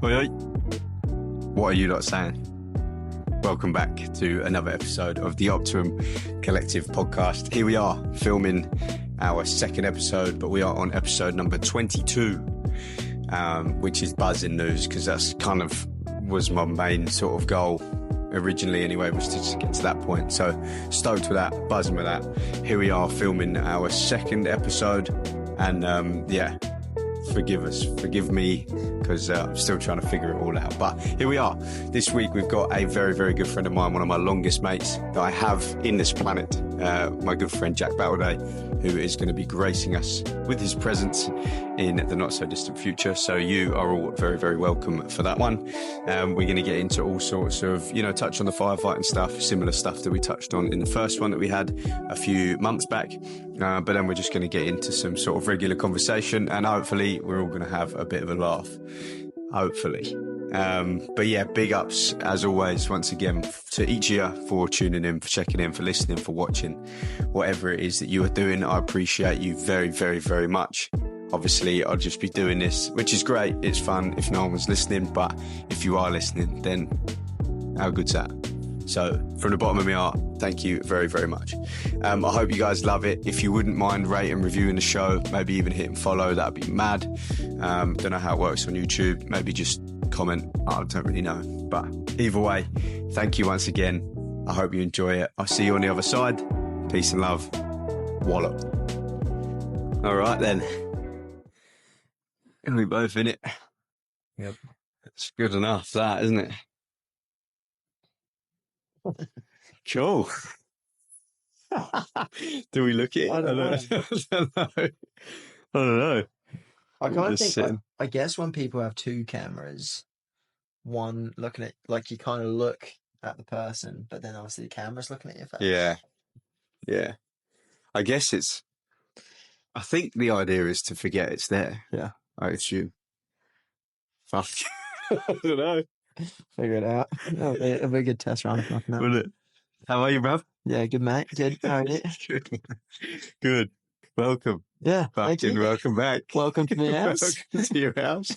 Oi, oi. What are you lot saying? Welcome back to another episode of the Optimum Collective podcast. Here we are filming our second episode, but we are on episode number 22, which is buzzing news because that's kind of was my main sort of goal originally anyway, was to just get to that point. So stoked with that, buzzing with that. Here we are filming our second episode, and forgive me, because I'm still trying to figure it all out. But here we are. This week we've got a very, very good friend of mine, one of my longest mates that I have in this planet, my good friend Jack Battleday, who is going to be gracing us with his presence in the not so distant future. So you are all very, very welcome for that one. We're going to get into all sorts of, touch on the firefighting stuff, similar stuff that we touched on in the first one that we had a few months back. But then we're just going to get into some sort of regular conversation, and hopefully we're all going to have a bit of a laugh. Hopefully. But yeah, big ups as always, once again, to each of you for tuning in, for checking in, for listening, for watching, whatever it is that you are doing. I appreciate you very, very, very much. Obviously, I'll just be doing this, which is great. It's fun if no one's listening, but if you are listening, then how good's that? So from the bottom of my heart, thank you very, very much. I hope you guys love it. If you wouldn't mind rating, reviewing the show, maybe even hitting follow, that'd be mad. Don't know how it works on YouTube. Maybe just comment. I don't really know. But either way, thank you once again. I hope you enjoy it. I'll see you on the other side. Peace and love. Wallop. All right then. We both in it. Yep. It's good enough, that, isn't it? Cool. Do we look it? I don't know. I don't know. I kind of think, sitting. I guess when people have two cameras, one looking at, like, you kind of look at the person, but then obviously the camera's looking at your face. Yeah. I think the idea is to forget it's there. Yeah. I assume. Fuck. I don't know. Figure it out. It'll be a good test run. Will it? How are you, bruv? Yeah, good, mate. Good. How are you? Good. Welcome. Yeah, thank you. Welcome back. Welcome to my house. Welcome to your house.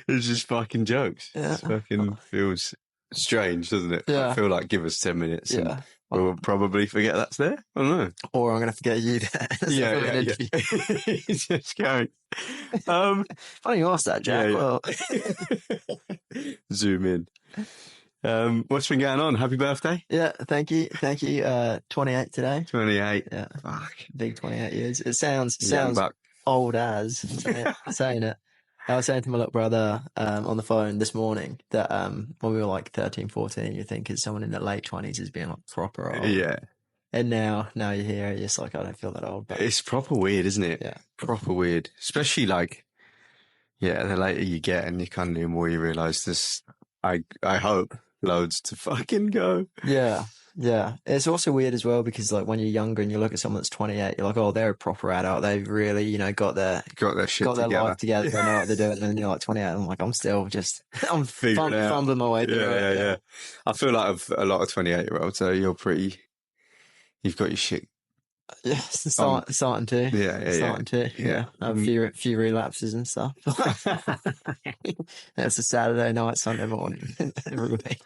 It's just fucking jokes. Yeah. It fucking feels strange, doesn't it? Yeah. I feel like give us 10 minutes and Yeah. we'll probably forget that's there. I don't know. Or I'm going to forget you there. Yeah. He's just going. Funny you asked that, Jack. Yeah. Well, Zoom in. What's been going on? Happy birthday. yeah, thank you. 28 today. 28. Yeah. Fuck. Big 28 years. It sounds Young buck. old as saying it. I was saying to my little brother on the phone this morning that when we were like 13, 14, you think is someone in their late 20s is being like proper old. Yeah. And now you're here, you're just like, I don't feel that old. But It's proper weird, isn't it? Yeah. Proper weird. Especially like, the later you get and you kind of the more you realise this, I hope, loads to fucking go. Yeah. It's also weird as well because like when you're younger and you look at someone that's 28, you're like, oh, they're a proper adult. They've really, got their shit got their together. life together. They know what they're doing. And then you're like 28. I'm like, I'm still just, I'm Figuring it out. fumbling my way through it. Yeah. I feel like a lot of 28-year-olds, so you've got your shit. Yeah, starting to. Yeah. Starting to. Yeah. A few relapses and stuff. It's a Saturday night, Sunday morning every week.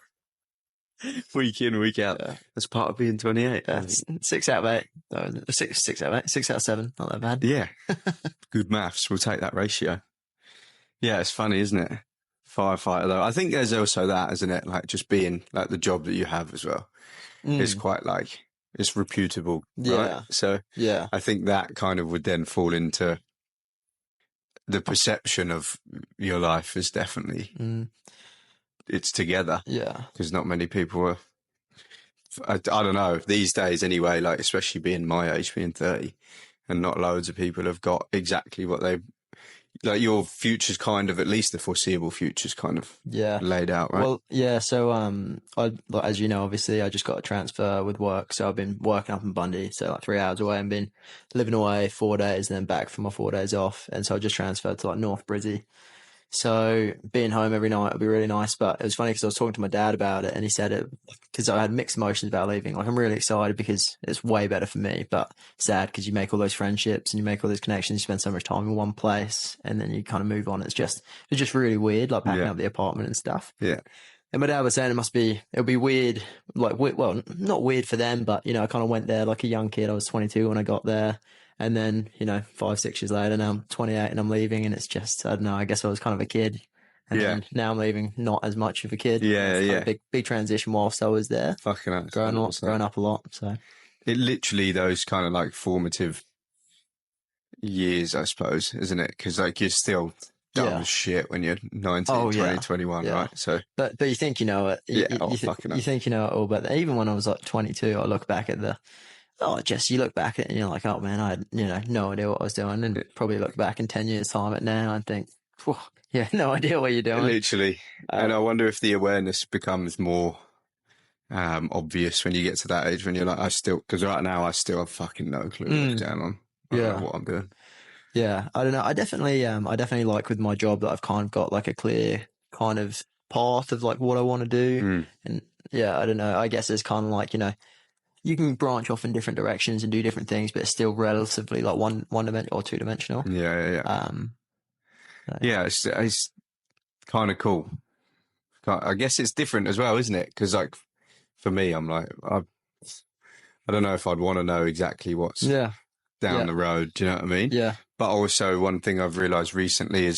Week in, week out. Yeah. That's part of being 28. 6 out of 8. No, 6 out of 8. 6 out of 7. Not that bad. Yeah. Good maths. We'll take that ratio. Yeah, it's funny, isn't it? Firefighter, though. I think there's also that, isn't it? Like just being like the job that you have as well. It's quite like, it's reputable. Yeah. Right? So Yeah. I think that kind of would then fall into the perception of your life is definitely, it's together. Yeah. Because not many people are, I don't know, these days anyway, like especially being my age, being 30, and not loads of people have got exactly what they, like your future's kind of, at least the foreseeable future's kind of laid out, right? Well, yeah. So, as you know, obviously I just got a transfer with work. So I've been working up in Bundy, so like 3 hours away, and been living away 4 days and then back for my 4 days off. And so I just transferred to like North Brizzy. So being home every night would be really nice. But it was funny because I was talking to my dad about it, and he said it because I had mixed emotions about leaving. Like I'm really excited because it's way better for me, but sad because you make all those friendships and you make all those connections. You spend so much time in one place, and then you kind of move on. It's just really weird, like packing Yeah. up the apartment and stuff. Yeah. And my dad was saying it'll be weird, like, well, not weird for them, but, I kind of went there like a young kid. I was 22 when I got there. And then, 5, 6 years later, now I'm 28 and I'm leaving. And it's just, I don't know, I guess I was kind of a kid. And then now I'm leaving, not as much of a kid. Yeah, It's kind yeah. of a big transition whilst I was there. Fucking hell. Growing up a lot. So It literally, those kind of like formative years, I suppose, isn't it? Because like you're still dumb as shit when you're 19, 20, 21, right? So, but you think you know it. You think you know it all. But even when I was like 22, I look back at you look back at it and you're like, oh man, I had, no idea what I was doing. And probably look back in 10 years time at now and think, yeah, no idea what you're doing. Literally. And I wonder if the awareness becomes more obvious when you get to that age, when you're like, because right now I still have fucking no clue what's going on. I don't know what I'm doing. Yeah, I don't know. I definitely like with my job that I've kind of got like a clear kind of path of like what I want to do. And yeah, I don't know. I guess it's kind of like, you can branch off in different directions and do different things, but it's still relatively like one dimensional or 2-dimensional. Yeah. Yeah, it's kind of cool. I guess it's different as well, isn't it? Because like for me, I'm like, I don't know if I'd want to know exactly what's down the road. Do you know what I mean? Yeah. But also one thing I've realised recently,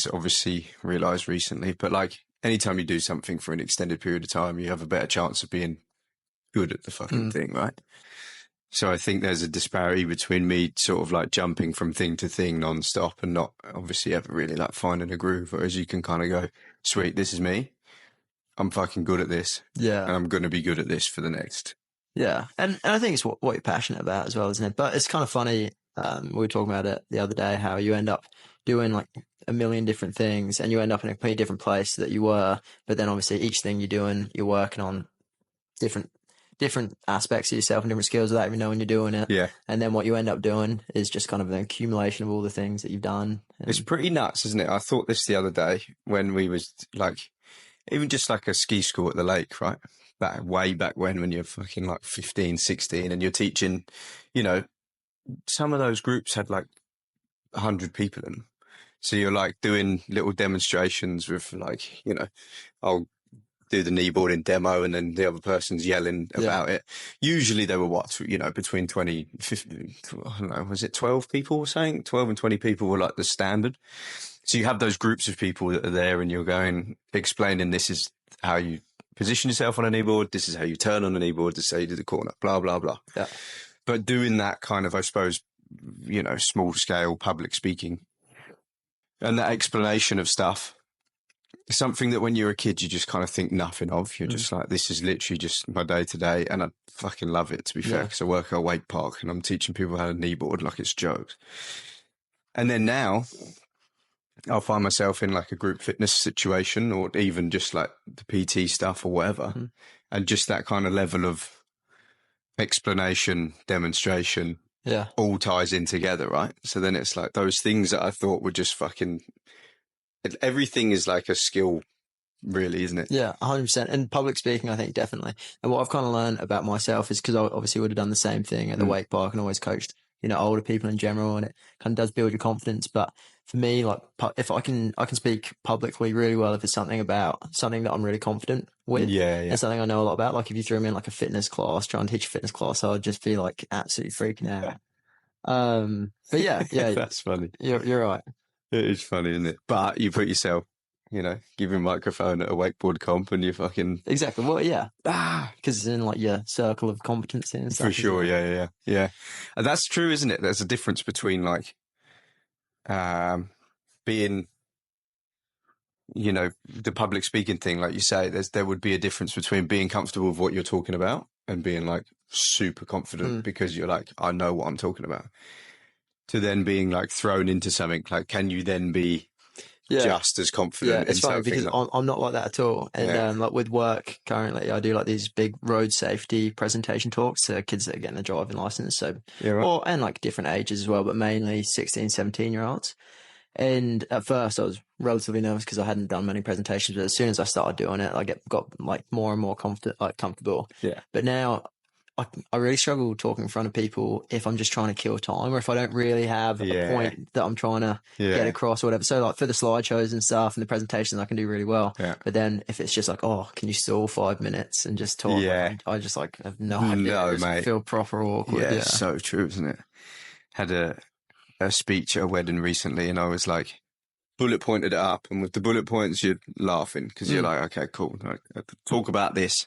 but like anytime you do something for an extended period of time, you have a better chance of being good at the fucking thing, right? So I think there's a disparity between me sort of like jumping from thing to thing non-stop and not obviously ever really like finding a groove, whereas you can kind of go, sweet, this is me. I'm fucking good at this. Yeah. And I'm going to be good at this for the next. Yeah. And I think it's what you're passionate about as well, isn't it? But it's kind of funny. We were talking about it the other day, how you end up doing like a million different things and you end up in a completely different place that you were. But then obviously each thing you're doing, you're working on different aspects of yourself and different skills without even knowing you're doing it. Yeah. And then what you end up doing is just kind of an accumulation of all the things that you've done. It's pretty nuts, isn't it? I thought this the other day when we was like, even just like a ski school at the lake, right? Way back when you're fucking like 15, 16 and you're teaching, some of those groups had like 100 people in them. So you're like doing little demonstrations with like, I'll do the kneeboarding demo and then the other person's yelling about it. Usually they were between 20, 50, I don't know, was it 12 people or something? 12 and 20 people were like the standard. So you have those groups of people that are there and you're explaining this is how you position yourself on a kneeboard. This is how you turn on a kneeboard. This is how you do the corner, blah, blah, blah. Yeah. But doing that kind of, I suppose, small scale public speaking and that explanation of stuff, something that when you're a kid, you just kind of think nothing of. You're just like, this is literally just my day to day. And I fucking love it, to be fair, because I work at a wake park and I'm teaching people how to kneeboard like it's jokes. And then now I'll find myself in like a group fitness situation or even just like the PT stuff or whatever. And just that kind of level of explanation, demonstration, all ties in together, right? So then it's like those things that I thought were just fucking, everything is like a skill, really, isn't it? Yeah, 100%. And public speaking, I think definitely. And what I've kind of learned about myself is because I obviously would have done the same thing at the wake park and always coached, older people in general, and it kind of does build your confidence. But for me, like if I can speak publicly really well if it's something that I'm really confident with, and something I know a lot about. Like if you threw me in like a fitness class, trying to teach a fitness class, I'd just be like absolutely freaking out. But yeah, That's funny. You're right. It is funny, isn't it? But you put yourself, give him a microphone at a wakeboard comp and you fucking... Exactly. Well, yeah. Because it's in like your circle of competency and stuff. For sure, yeah. And that's true, isn't it? There's a difference between like being, the public speaking thing, like you say, there would be a difference between being comfortable with what you're talking about and being like super confident because you're like, I know what I'm talking about. To then being like thrown into something, like, can you then be just as confident? Yeah, it's funny because I'm not like that at all. And like with work currently, I do like these big road safety presentation talks to kids that are getting a driving license. So, and like different ages as well, but mainly 16, 17-year-olds. And at first I was relatively nervous because I hadn't done many presentations, but as soon as I started doing it, got like more and more comfortable. Yeah. But now I really struggle talking in front of people if I'm just trying to kill time or if I don't really have a point that I'm trying to get across or whatever. So like for the slideshows and stuff and the presentations, I can do really well. Yeah. But then if it's just like, oh, can you stall 5 minutes and just talk? Like, I just like have no idea. I just feel proper awkward. Yeah, it's so true, isn't it? Had a speech at a wedding recently, and I was like, bullet pointed it up, and with the bullet points, you're laughing because you're like, okay, cool, talk about this.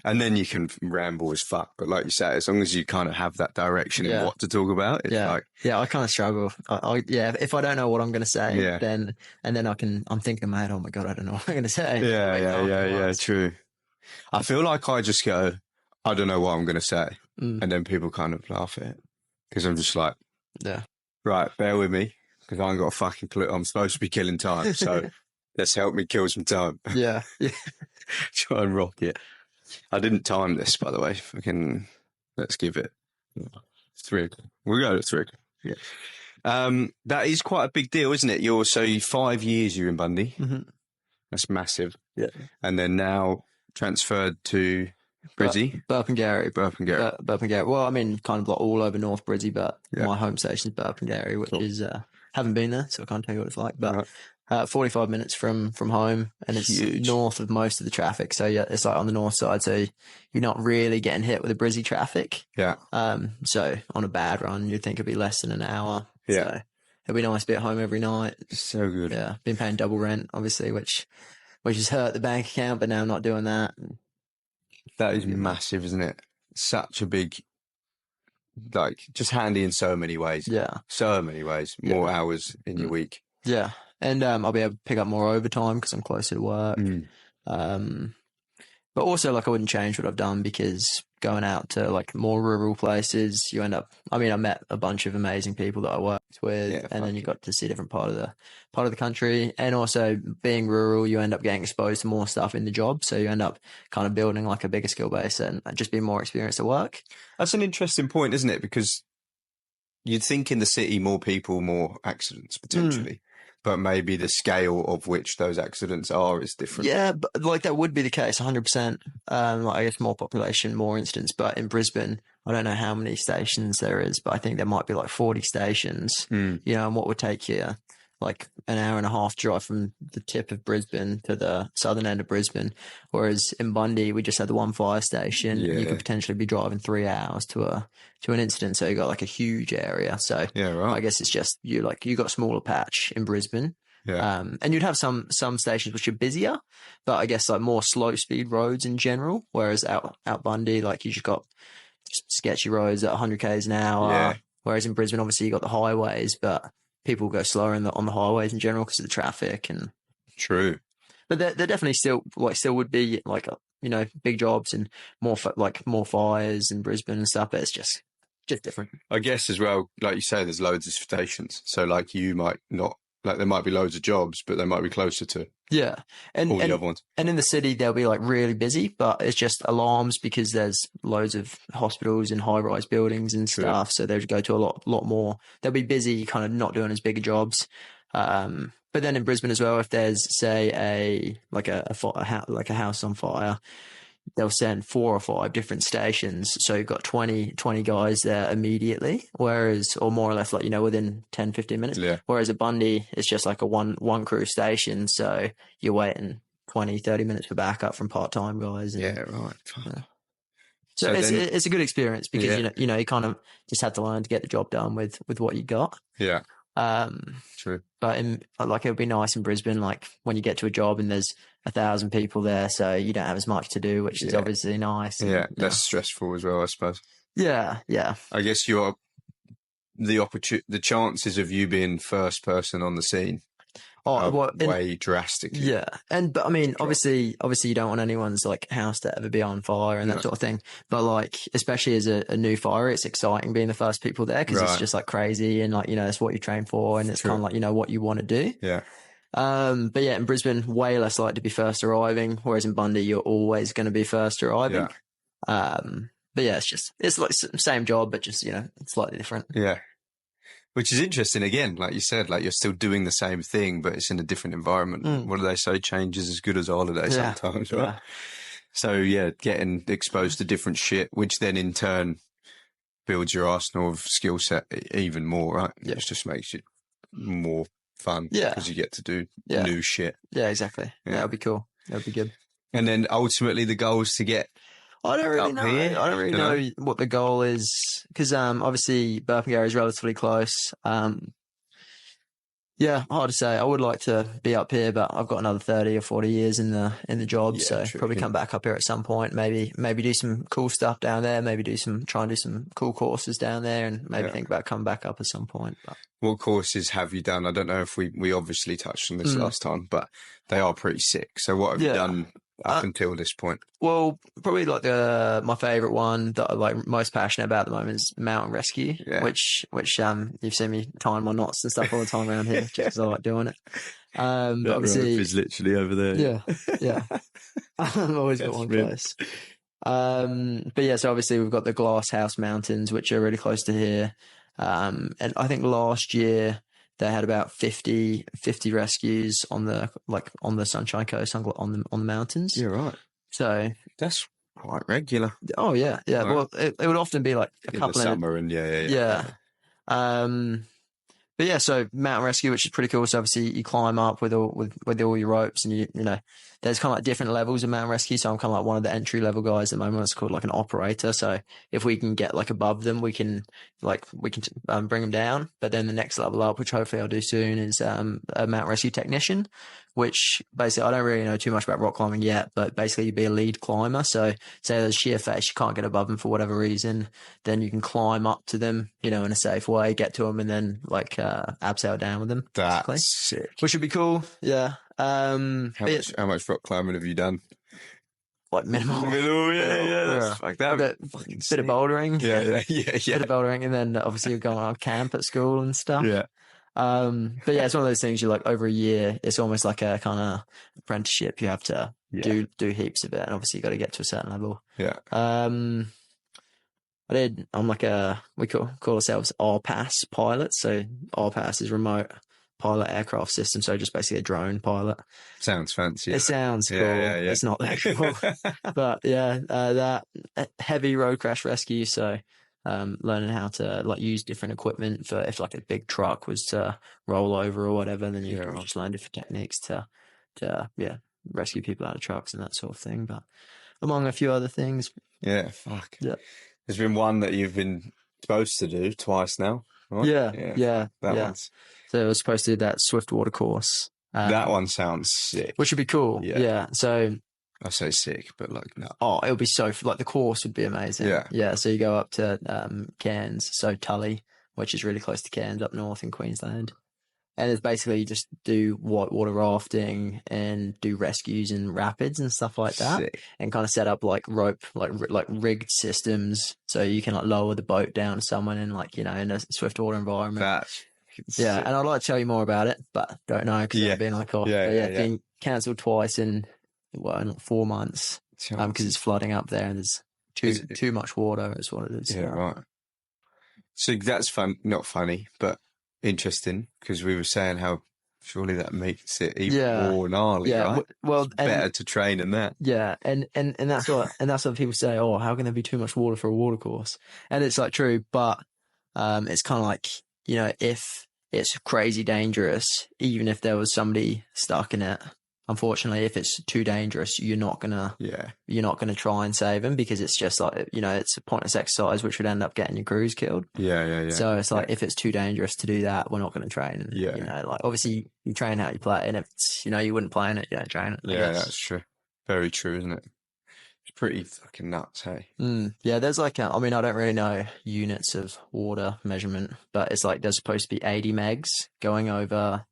And then you can ramble as fuck. But like you said, as long as you kind of have that direction in what to talk about, it's like... Yeah, I kind of struggle. If I don't know what I'm going to say, then I'm thinking in my head, oh my God, I don't know what I'm going to say. Yeah, true. I feel like I just go, I don't know what I'm going to say. And then people kind of laugh at it. Because I'm just like, right, bear with me. Because I ain't got a fucking clue. I'm supposed to be killing time. So let's help me kill some time. Yeah. Try and rock it. I didn't time this, by the way. Fucking, let's give it 3 o'clock. We'll go at 3 o'clock. Yeah. That is quite a big deal, isn't it? You're 5 years you're in Bundy. Mm-hmm. That's massive. Yeah. And then now transferred to Brizzy. Burpengary. Burpengary. Well, I mean, kind of like all over North Brizzy, but my home station is Burpengary, which is, haven't been there, so I can't tell you what it's like. But 45 minutes from home, and it's huge. North of most of the traffic. So yeah, it's like on the north side, so you're not really getting hit with the Brizzy traffic. Yeah. So on a bad run, you'd think it'd be less than an hour. Yeah. So it'd be nice to be at home every night. So good. Yeah. Been paying double rent, obviously, which has hurt the bank account, but now I'm not doing that. That is massive, isn't it? Such a big, like, just handy in so many ways. Yeah. So many ways. More hours in your week. Yeah. And I'll be able to pick up more overtime because I'm closer to work. But also, like, I wouldn't change what I've done because going out to, like, more rural places, you end up... I mean, I met a bunch of amazing people that I worked with, and then you got to see a different part of the country. And also, being rural, you end up getting exposed to more stuff in the job. So you end up kind of building, like, a bigger skill base and just being more experienced at work. That's an interesting point, isn't it? Because you'd think in the city, more people, more accidents, potentially. But maybe the scale of which those accidents are is different. Yeah, but like that would be the case, 100%. Like I guess more population, more incidents. But in Brisbane, I don't know how many stations there is, but I think there might be like 40 stations. You know, and what would take you like an hour and a half drive from the tip of Brisbane to the southern end of Brisbane. Whereas in Bundy, we just had the one fire station. And you could potentially be driving 3 hours to an incident. So you got like a huge area. So I guess it's just you got a smaller patch in Brisbane. Yeah. And you'd have some stations which are busier, but I guess like more slow speed roads in general. Whereas out Bundy, like you just got sketchy roads at 100 k's an hour. Yeah. Whereas in Brisbane, obviously you got the highways, but people go slower on the highways in general because of the traffic and. True. But there definitely still would be like big jobs and more fires in Brisbane and stuff. But it's just different. I guess as well, like you say, there's loads of stations. So like you might not. Like there might be loads of jobs, but they might be closer to and all the other ones. And in the city, they'll be like really busy, but it's just alarms because there's loads of hospitals and high-rise buildings and stuff. So they'll go to a lot more. They'll be busy, kind of not doing as big a jobs. But then in Brisbane as well, if there's say a house on fire, they'll send 4 or 5 different stations. So you've got 20 guys there immediately, or more or less like, within 10, 15 minutes. Yeah. Whereas at Bundy, it's just like a one crew station. So you're waiting 20, 30 minutes for backup from part-time guys. And, right. So it's a good experience because, you kind of just have to learn to get the job done with what you got. Yeah. True. But it would be nice in Brisbane, like when you get to a job and there's 1,000 people there, so you don't have as much to do, which is obviously nice. Yeah, less stressful as well, I suppose. Yeah. I guess the chances of you being first person on the scene way drastically. Yeah, but I mean, obviously, you don't want anyone's like house to ever be on fire and that sort of thing. But like, especially as a new fire, it's exciting being the first people there because it's just like crazy and like it's what you train for and it's kind of like what you want to do. Yeah. But yeah, in Brisbane, way less likely to be first arriving, whereas in Bundy, you're always going to be first arriving. Yeah. But yeah, it's like same job, but just slightly different. Yeah. Which is interesting again, like you said, like you're still doing the same thing, but it's in a different environment. What do they say? Change is as good as a holiday sometimes, right? Yeah. So yeah, getting exposed to different shit, which then in turn builds your arsenal of skill set even more, right? Yeah. It just makes it more fun Yeah. because you get to do Yeah. new shit. Yeah, exactly. Yeah. That'll be cool. That'll be good. And then ultimately the goal is to get I don't really up know. here, I don't really you know know? what the goal is because obviously Burpengary is relatively close. Yeah, hard to say. I would like to be up here, but I've got another 30 or 40 years in the job, Yeah, so true, probably yeah. come back up here at some point. Maybe do some cool stuff down there. Maybe try and do some cool courses down there, and maybe think about coming back up at some point. But What courses have you done? I don't know if we obviously touched on this last time, but they are pretty sick. So what have you done up until this point? Well, probably like my favorite one that I'm like most passionate about at the moment is mountain rescue, which you've seen me tying my knots and stuff all the time around here just because I like doing it. That Obviously, rope is literally over there. Yeah. I've always got one close. But yeah, so obviously we've got the Glass House Mountains, which are really close to here. And I think last year they had about 50 rescues on the Sunshine Coast on the mountains. You're right. So that's quite regular. Oh yeah. Right. Well, it would often be like a couple in the summer and yeah. But yeah, so mountain rescue, which is pretty cool. So obviously you climb up with all your ropes, and you know, there's kind of like different levels of mountain rescue. So I'm kind of like one of the entry level guys at the moment. It's called like an operator. So if we can get like above them, we can bring them down. But then the next level up, which hopefully I'll do soon, is a mountain rescue technician. Which basically I don't really know too much about rock climbing yet, but basically you'd be a lead climber. So say there's sheer face, you can't get above them for whatever reason, then you can climb up to them, you know, in a safe way, get to them, and then like abseil down with them. That's sick. Which would be cool. Yeah. How much rock climbing have you done? Like minimal. That's like that. Bit of bouldering. Yeah. Bit of bouldering, and then obviously you're going on camp at school and stuff. Yeah. But yeah, it's one of those things you like over a year, it's almost like a kind of apprenticeship. You have to do heaps of it, and obviously you got to get to a certain level. Yeah. I'm like we call ourselves RPAS pilots. So RPAS is remote pilot aircraft system. So just basically a drone pilot. Sounds fancy. It sounds cool. Yeah. It's not that cool. But yeah, that heavy road crash rescue. So learning how to like use different equipment for if like a big truck was to roll over or whatever, then you can just learn different techniques to rescue people out of trucks and that sort of thing. But among a few other things. Yeah, fuck. Yeah. There's been one that you've been supposed to do twice now. Right? Yeah. That one's. So I was supposed to do that Swiftwater course. That one sounds sick. Which would be cool. Yeah. So I say sick, but like no. Oh, it would be so like the course would be amazing. Yeah. So you go up to Cairns, so Tully, which is really close to Cairns up north in Queensland, and it's basically you just do whitewater rafting and do rescues and rapids and stuff like that, sick. And kind of set up like rope like rigged systems so you can like lower the boat down to someone in like in a swiftwater environment. That's sick. And I'd like to tell you more about it, but don't know because I've been like being cancelled twice in 4 months because it's flooding up there and there's too much water is what it is. Yeah, right. So that's fun, not funny, but interesting because we were saying how surely that makes it even more gnarly, right? Well, it's better to train than that. Yeah, and that's what people say. Oh, how can there be too much water for a water course? And it's like true, but it's kind of like if it's crazy dangerous, even if there was somebody stuck in it. Unfortunately, if it's too dangerous, you're not gonna try and save them because it's just like it's a pointless exercise which would end up getting your crews killed. Yeah. So it's like if it's too dangerous to do that, we're not going to train. And, like obviously you train how you play, and if it's, you wouldn't play in it, you don't train it. Yeah, that's true. Very true, isn't it? It's pretty fucking nuts, hey. Yeah, there's like I don't really know units of water measurement, but it's like there's supposed to be 80 megs going over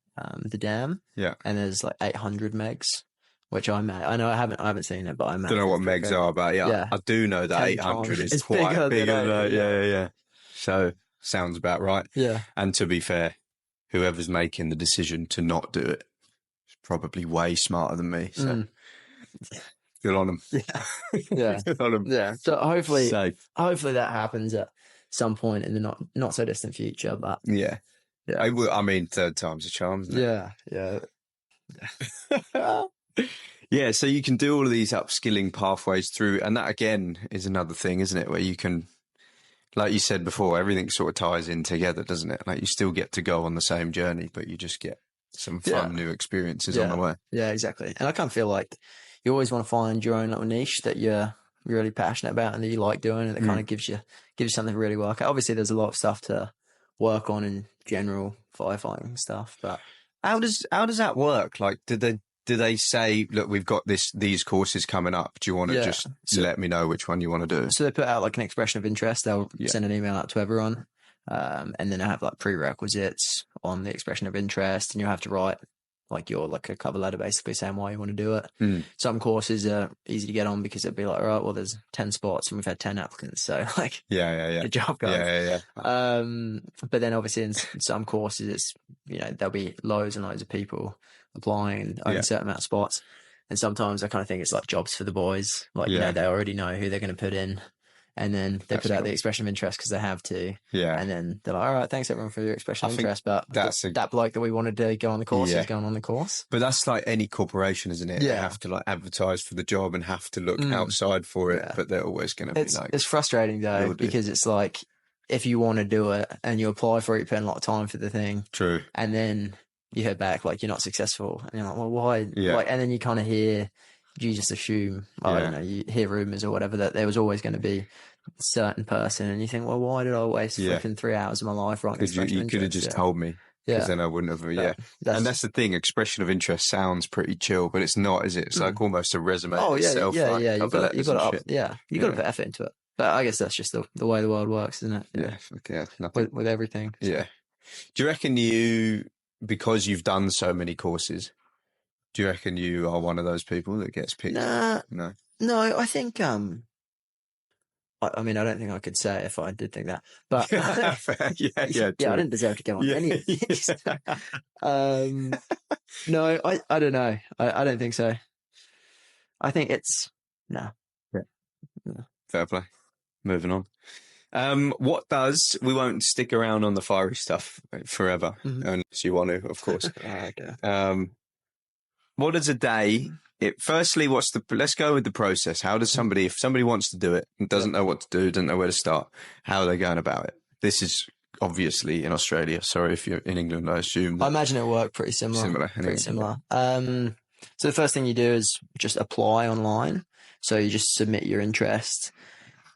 the dam, and there's like 800 megs, which I know I haven't seen it, but I don't know what megs are, but I do know that 800 is quite big. Yeah. So sounds about right. Yeah. And to be fair, whoever's making the decision to not do it is probably way smarter than me. So good on them. Yeah. Good on them. Yeah. So hopefully that happens at some point in the not so distant future. But Yeah. yeah, I mean, third time's a charm, isn't it? yeah. Yeah, so you can do all of these upskilling pathways through, and that again is another thing, isn't it? Where you can, like you said before, everything sort of ties in together, doesn't it? Like you still get to go on the same journey, but you just get some fun new experiences on the way. Yeah, exactly. And I kind of feel like you always want to find your own little niche that you're really passionate about and that you like doing, and that kind of gives you something to really work at. Obviously, there's a lot of stuff to work on in general firefighting stuff, but how does that work? Like, do they say, look, we've got these courses coming up. Do you want to just let me know which one you want to do? So they put out like an expression of interest. They'll send an email out to everyone, and then they have like prerequisites on the expression of interest, and you'll have to write like a cover letter basically saying why you want to do it. Some courses are easy to get on because it'd be like, all right, well, there's 10 spots and we've had 10 applicants, so like, good job, guys. But then obviously in some courses, it's there'll be loads and loads of people applying and only a certain amount of spots. And sometimes I kind of think it's like jobs for the boys. Like, they already know who they're going to put in. And then they put out the expression of interest because they have to. Yeah. And then they're like, all right, thanks everyone for your expression of interest. But that bloke that we wanted to go on the course is going on the course. But that's like any corporation, isn't it? Yeah. They have to like advertise for the job and have to look outside for it. But they're always going to be like. It's frustrating though, because it's like, if you want to do it and you apply for it, you put in a lot of time for the thing. True. And then you hear back like you're not successful. And you're like, well, why? Yeah. Like, and then you kind of hear, you just assume, I don't know, you hear rumors or whatever that there was always going to be a certain person, and you think, well, why did I waste flipping 3 hours of my life writing expression of interest? You could have just told me, because then I wouldn't have. And that's the thing. Expression of interest sounds pretty chill, but it's not, is it? It's like almost a resume. Oh yeah, itself, yeah, like yeah. You got to put effort into it. But I guess that's just the way the world works, isn't it? Yeah. With everything. So. Yeah. Do you reckon because you've done so many courses, do you reckon you are one of those people that gets picked? No, I think, I mean, I don't think I could say it if I did think that, but I didn't deserve to go on any of these. No, I don't know. I don't think so. I think it's, no. Fair play. Moving on. We won't stick around on the fiery stuff forever, unless you want to, of course. Okay. What is a day? Firstly, let's go with the process. How does if somebody wants to do it and doesn't know what to do, doesn't know where to start, how are they going about it? This is obviously in Australia. Sorry if you're in England, I assume. I imagine it'll work pretty similar. Similar. So the first thing you do is just apply online. So you just submit your interest.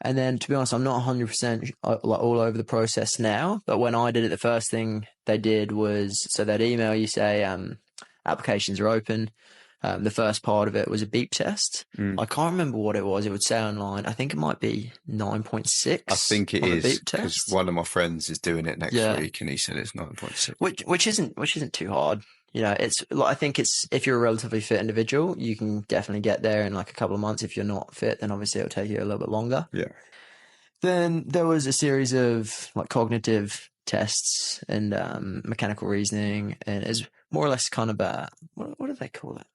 And then, to be honest, I'm not 100% all over the process now. But when I did it, the first thing they did was, so they'd email you, say, applications are open. The first part of it was a beep test. I can't remember what it was. It would say online, I think it might be 9.6. I think it is, because one of my friends is doing it next week and he said it's 9.6. Which isn't too hard. I think if you're a relatively fit individual, you can definitely get there in like a couple of months. If you're not fit, then obviously it'll take you a little bit longer. Yeah. Then there was a series of like cognitive tests and mechanical reasoning, and it's more or less kind of what do they call it?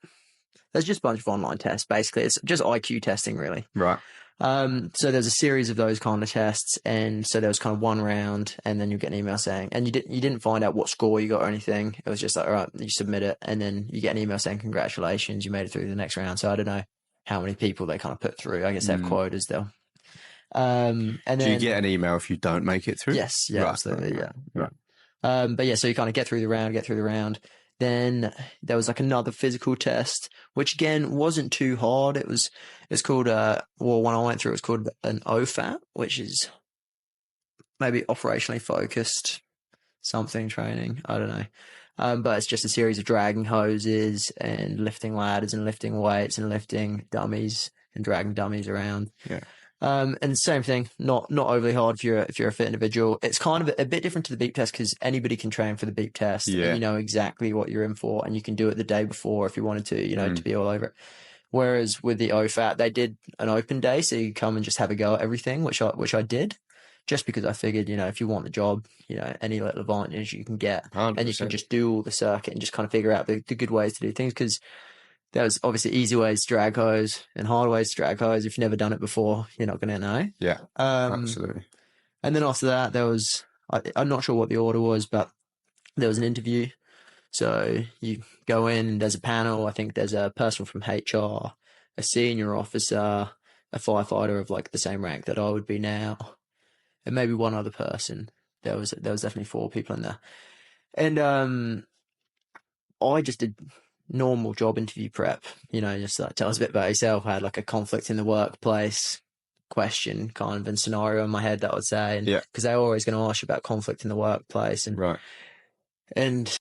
There's just a bunch of online tests. Basically, it's just IQ testing, really. Right. So there's a series of those kind of tests, and so there was kind of one round, and then you get an email saying, and you didn't find out what score you got or anything. It was just like, all right, you submit it, and then you get an email saying, congratulations, you made it through the next round. So I don't know how many people they kind of put through. I guess they have quotas though. And then, do you get an email if you don't make it through? Yes, yeah, right, absolutely, right. But yeah, so you kind of get through the round. Then there was like another physical test, which again wasn't too hard. It's called when I went through, it was called an OFAT, which is maybe operationally focused something training. I don't know. But it's just a series of dragging hoses and lifting ladders and lifting weights and lifting dummies and dragging dummies around. Yeah. And same thing, not overly hard if you're a fit individual. It's kind of a bit different to the beep test because anybody can train for the beep test. Yeah. And you know exactly what you're in for, and you can do it the day before if you wanted to, to be all over it. Whereas with the OFAT, they did an open day, so you come and just have a go at everything, which I did, just because I figured, if you want the job, any little advantage you can get, 100%. and you can just do all the circuit and just kind of figure out the good ways to do things, because there's obviously easy ways to drag hose and hard ways to drag hose. If you've never done it before, you're not going to know. Yeah, absolutely. And then after that, I'm not sure what the order was, but there was an interview. So you go in and there's a panel. I think there's a person from HR, a senior officer, a firefighter of like the same rank that I would be now, and maybe one other person. There was definitely 4 people in there. And I just did normal job interview prep, just like tell us a bit about yourself. I had like a conflict in the workplace question kind of and scenario in my head that I would say. And because they're always going to ask you about conflict in the workplace. And right. And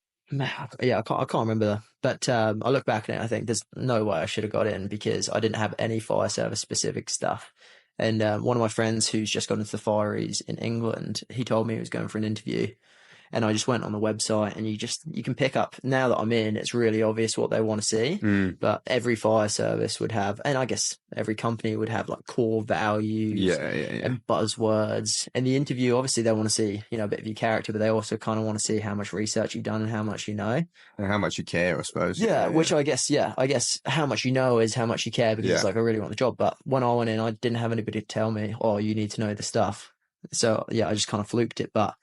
yeah, I can't remember. But I look back at it, I think there's no way I should have got in because I didn't have any fire service specific stuff. And one of my friends who's just gone into the fireys in England, he told me he was going for an interview. And I just went on the website and you can pick up, now that I'm in, it's really obvious what they want to see. But every fire service would have, and I guess every company would have like core values and buzzwords. And the interview, obviously they want to see, a bit of your character, but they also kind of want to see how much research you've done and how much you know. And how much you care, I suppose. Which I guess how much you know is how much you care because it's like, I really want the job. But when I went in, I didn't have anybody to tell me, oh, you need to know the stuff. So I just kind of fluked it. But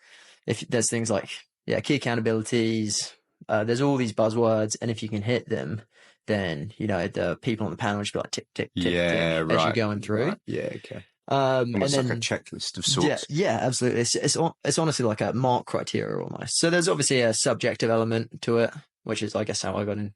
if there's things like, key accountabilities, there's all these buzzwords, and if you can hit them, then, the people on the panel will just be like, tick, tick, tick, tick, as you're going through. Right. Yeah, okay. Almost and then, like a checklist of sorts. Yeah, absolutely. It's honestly like a mark criteria almost. So there's obviously a subjective element to it, which is, I guess, how I got in.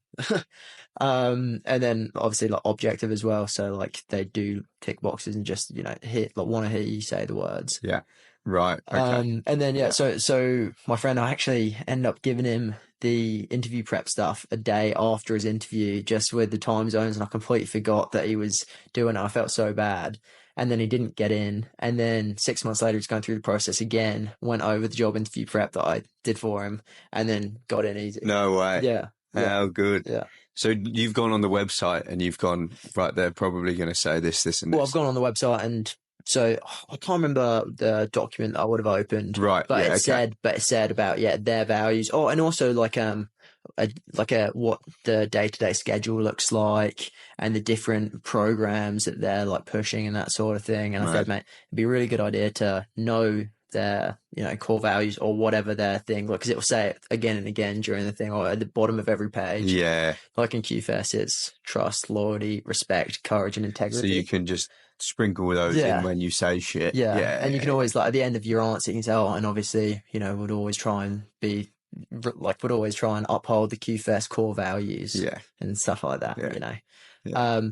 And then obviously like objective as well. So like they do tick boxes and just, want to hear you say the words. Yeah. Right. Okay. And then, so my friend, I actually ended up giving him the interview prep stuff a day after his interview, just with the time zones. And I completely forgot that he was doing it. I felt so bad. And then he didn't get in. And then 6 months later, he's going through the process again, went over the job interview prep that I did for him, and then got in easy. No way. Yeah. How good. Yeah. So you've gone on the website and you've gone, right, they're probably going to say this, and this. Well, I've gone on the website and so I can't remember the document that I would have opened. Right. But it said about, their values. Oh, and also like what the day-to-day schedule looks like and the different programs that they're like pushing and that sort of thing. And I said, mate, it'd be a really good idea to know their, core values or whatever their thing, because it will say it again and again during the thing or at the bottom of every page. Yeah. Like in QFS, it's trust, loyalty, respect, courage, and integrity. So you can just sprinkle those in when you say shit. Yeah. And you can always, like, at the end of your answer, you can say, oh, and obviously, would always try and uphold the QFS core values and stuff like that,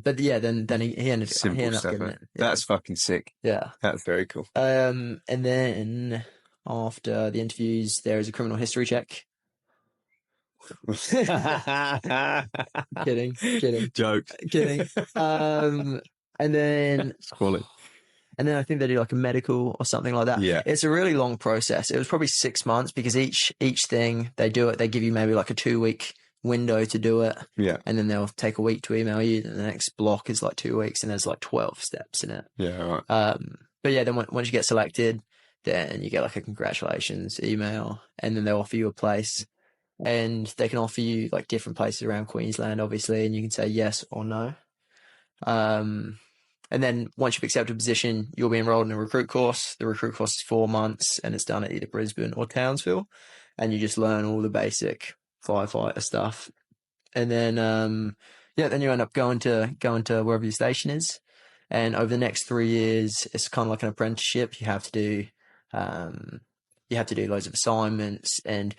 But then he ended up getting it. Yeah. That's fucking sick. Yeah. That's very cool. And then after the interviews, there is a criminal history check. Kidding. Joke. Kidding. And then quality. And then I think they do like a medical or something like that. Yeah. It's a really long process. It was probably 6 months because each thing they do it, they give you maybe like a 2-week window to do it. Yeah. And then they'll take a week to email you. And the next block is like 2 weeks and there's like 12 steps in it. Yeah. Right. But yeah, then once you get selected, then you get like a congratulations email and then they'll offer you a place. And they can offer you like different places around Queensland, obviously, and you can say yes or no. And then once you've accepted a position, you'll be enrolled in a recruit course. The recruit course is 4 months and it's done at either Brisbane or Townsville. And you just learn all the basic firefighter stuff. And then, then you end up going to wherever your station is. And over the next 3 years, it's kind of like an apprenticeship. You have to do loads of assignments. And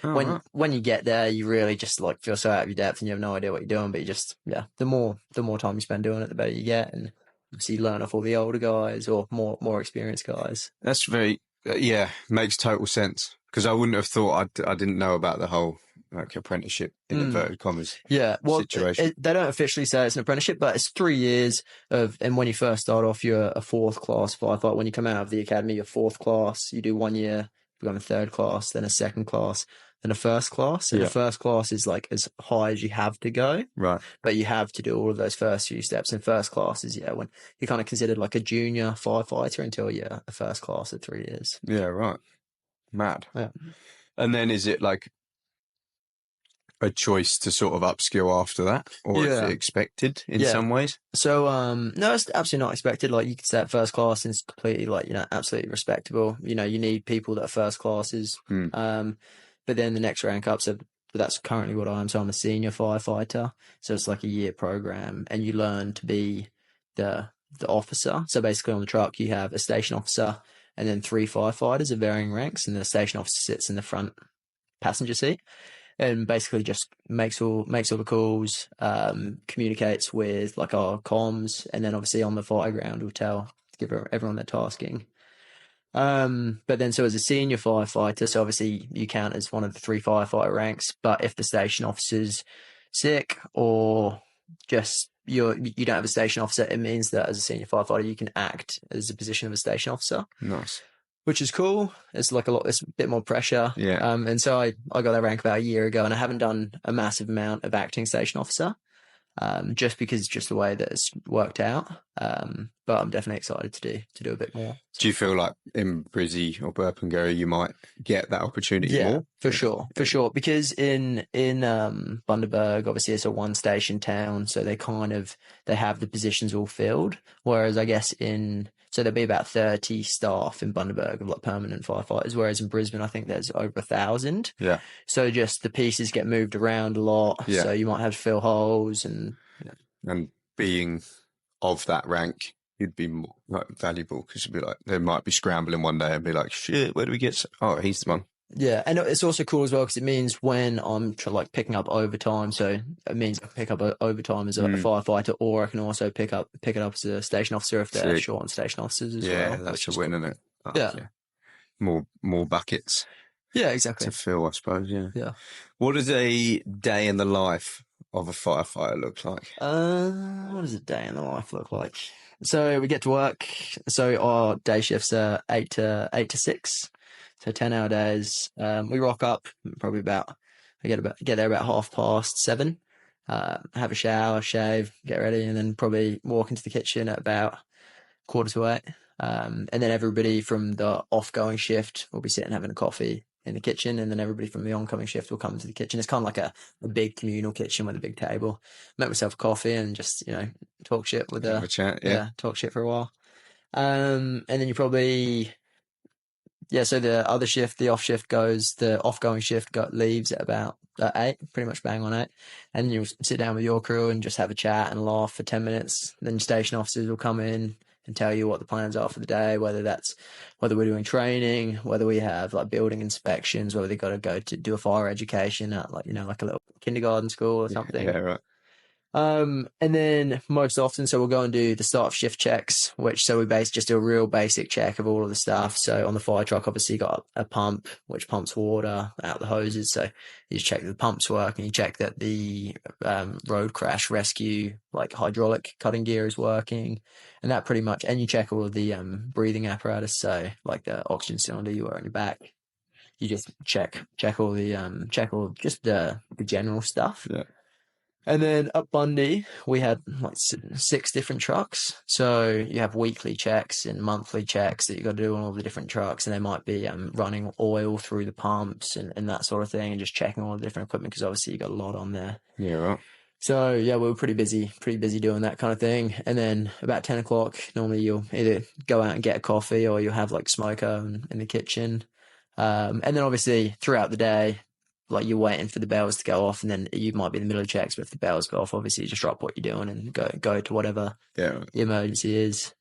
when you get there, you really just like feel so out of your depth and you have no idea what you're doing. But you just, the more time you spend doing it, the better you get. And so you learn off all the older guys or more experienced guys. That's very, makes total sense. Because I wouldn't have thought, I didn't know about the whole like apprenticeship in inverted commas situation. They don't officially say it's an apprenticeship, but it's 3 years and when you first start off, you're a 4th class firefighter. When you come out of the academy, you're 4th class. You do 1 year, become a 3rd class, then a 2nd class, then a 1st class. And the 1st class is like as high as you have to go. Right. But you have to do all of those first few steps. And 1st class is, when you're kind of considered like a junior firefighter until you're a 1st class at 3 years. Yeah, right. Mad. Yeah. And then is it like, a choice to sort of upskill after that, or is it expected in some ways? So, no, it's absolutely not expected. Like, you could stay at first class and it's completely, like, absolutely respectable. You need people that are first classes. But then the next rank up, so that's currently what I am. So I'm a senior firefighter. So it's like a year program, and you learn to be the officer. So basically on the truck, you have a station officer and then 3 firefighters of varying ranks, and the station officer sits in the front passenger seat and basically just makes all the calls, communicates with like our comms, and then obviously on the fire ground will give everyone their tasking. But then, so as a senior firefighter, so obviously you count as one of the 3 firefighter ranks. But if the station officer's sick, or just you don't have a station officer, it means that as a senior firefighter, you can act as a position of a station officer. Nice. Which is cool. It's like it's a bit more pressure. Yeah. And so I got that rank about a year ago, and I haven't done a massive amount of acting station officer. Just because it's just the way that it's worked out. But I'm definitely excited to do a bit more. Do you feel like in Brizzy or Burpengary you might get that opportunity more? For sure. Because in Bundaberg, obviously it's a 1-station town, so they have the positions all filled. Whereas I guess so there'll be about 30 staff in Bundaberg of like permanent firefighters, whereas in Brisbane I think there's over 1,000. Yeah. So just the pieces get moved around a lot. Yeah. So you might have to fill holes and being of that rank, you'd be more valuable, because you'd be like, they might be scrambling one day and be like, shit, where do we get? Oh, he's the one. Yeah, and it's also cool as well because it means when I'm picking up overtime, so it means I pick up overtime as a firefighter, or I can also pick it up as a station officer if they're short on station officers as well. Yeah, that's a win, isn't it? Oh, yeah. More buckets. Yeah, exactly. To fill, I suppose. Yeah. Yeah. What does a day in the life of a firefighter look like? What does a day in the life look like? So we get to work. So our day shifts are 8 to 6. So 10-hour days. We rock up probably get there about 7:30. Have a shower, shave, get ready, and then probably walk into the kitchen at about 7:45. And then everybody from the off-going shift will be sitting having a coffee in the kitchen, and then everybody from the oncoming shift will come to the kitchen. It's kind of like a big communal kitchen with a big table. Make myself a coffee and just talk shit with have a chat. Yeah, talk shit for a while. And then you probably. Yeah, so the other shift, the off-going shift leaves at about 8, pretty much bang on 8. And you'll sit down with your crew and just have a chat and laugh for 10 minutes. Then station officers will come in and tell you what the plans are for the day, whether we're doing training, whether we have like building inspections, whether they've got to go to do a fire education at like a little kindergarten school or something. Yeah, right. And then most often, so we'll go and do the start of shift checks, so we just do a real basic check of all of the stuff. So on the fire truck, obviously you got a pump, which pumps water out the hoses. So you check that the pumps work, and you check that the road crash rescue, like hydraulic cutting gear, is working, and that pretty much, and you check all of the breathing apparatus. So like the oxygen cylinder you wear on your back. You just check all the general stuff. Yeah. And then at Bundy, we had like 6 different trucks. So you have weekly checks and monthly checks that you got to do on all the different trucks. And they might be running oil through the pumps and that sort of thing, and just checking all the different equipment, because obviously you got a lot on there. Yeah, right. So yeah, we were pretty busy doing that kind of thing. And then about 10 o'clock, normally you'll either go out and get a coffee, or you'll have like smoker in the kitchen. And then obviously throughout the day, like you're waiting for the bells to go off, and then you might be in the middle of checks, but if the bells go off, obviously you just drop what you're doing and go to whatever the emergency is.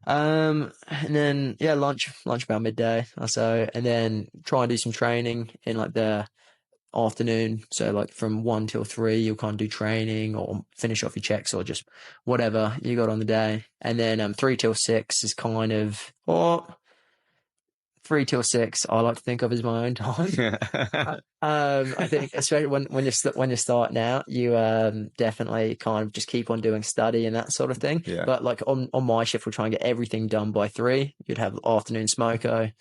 And then lunch about midday or so, and then try and do some training in like the afternoon. So like from 1 till 3, you'll kind of do training or finish off your checks or just whatever you got on the day. And then 3 till 6 is kind of 3 till 6, I like to think of as my own time. I think especially when you're starting out, you definitely kind of just keep on doing study and that sort of thing. Yeah. But like on my shift, we'll try and get everything done by 3. You'd have afternoon smoko,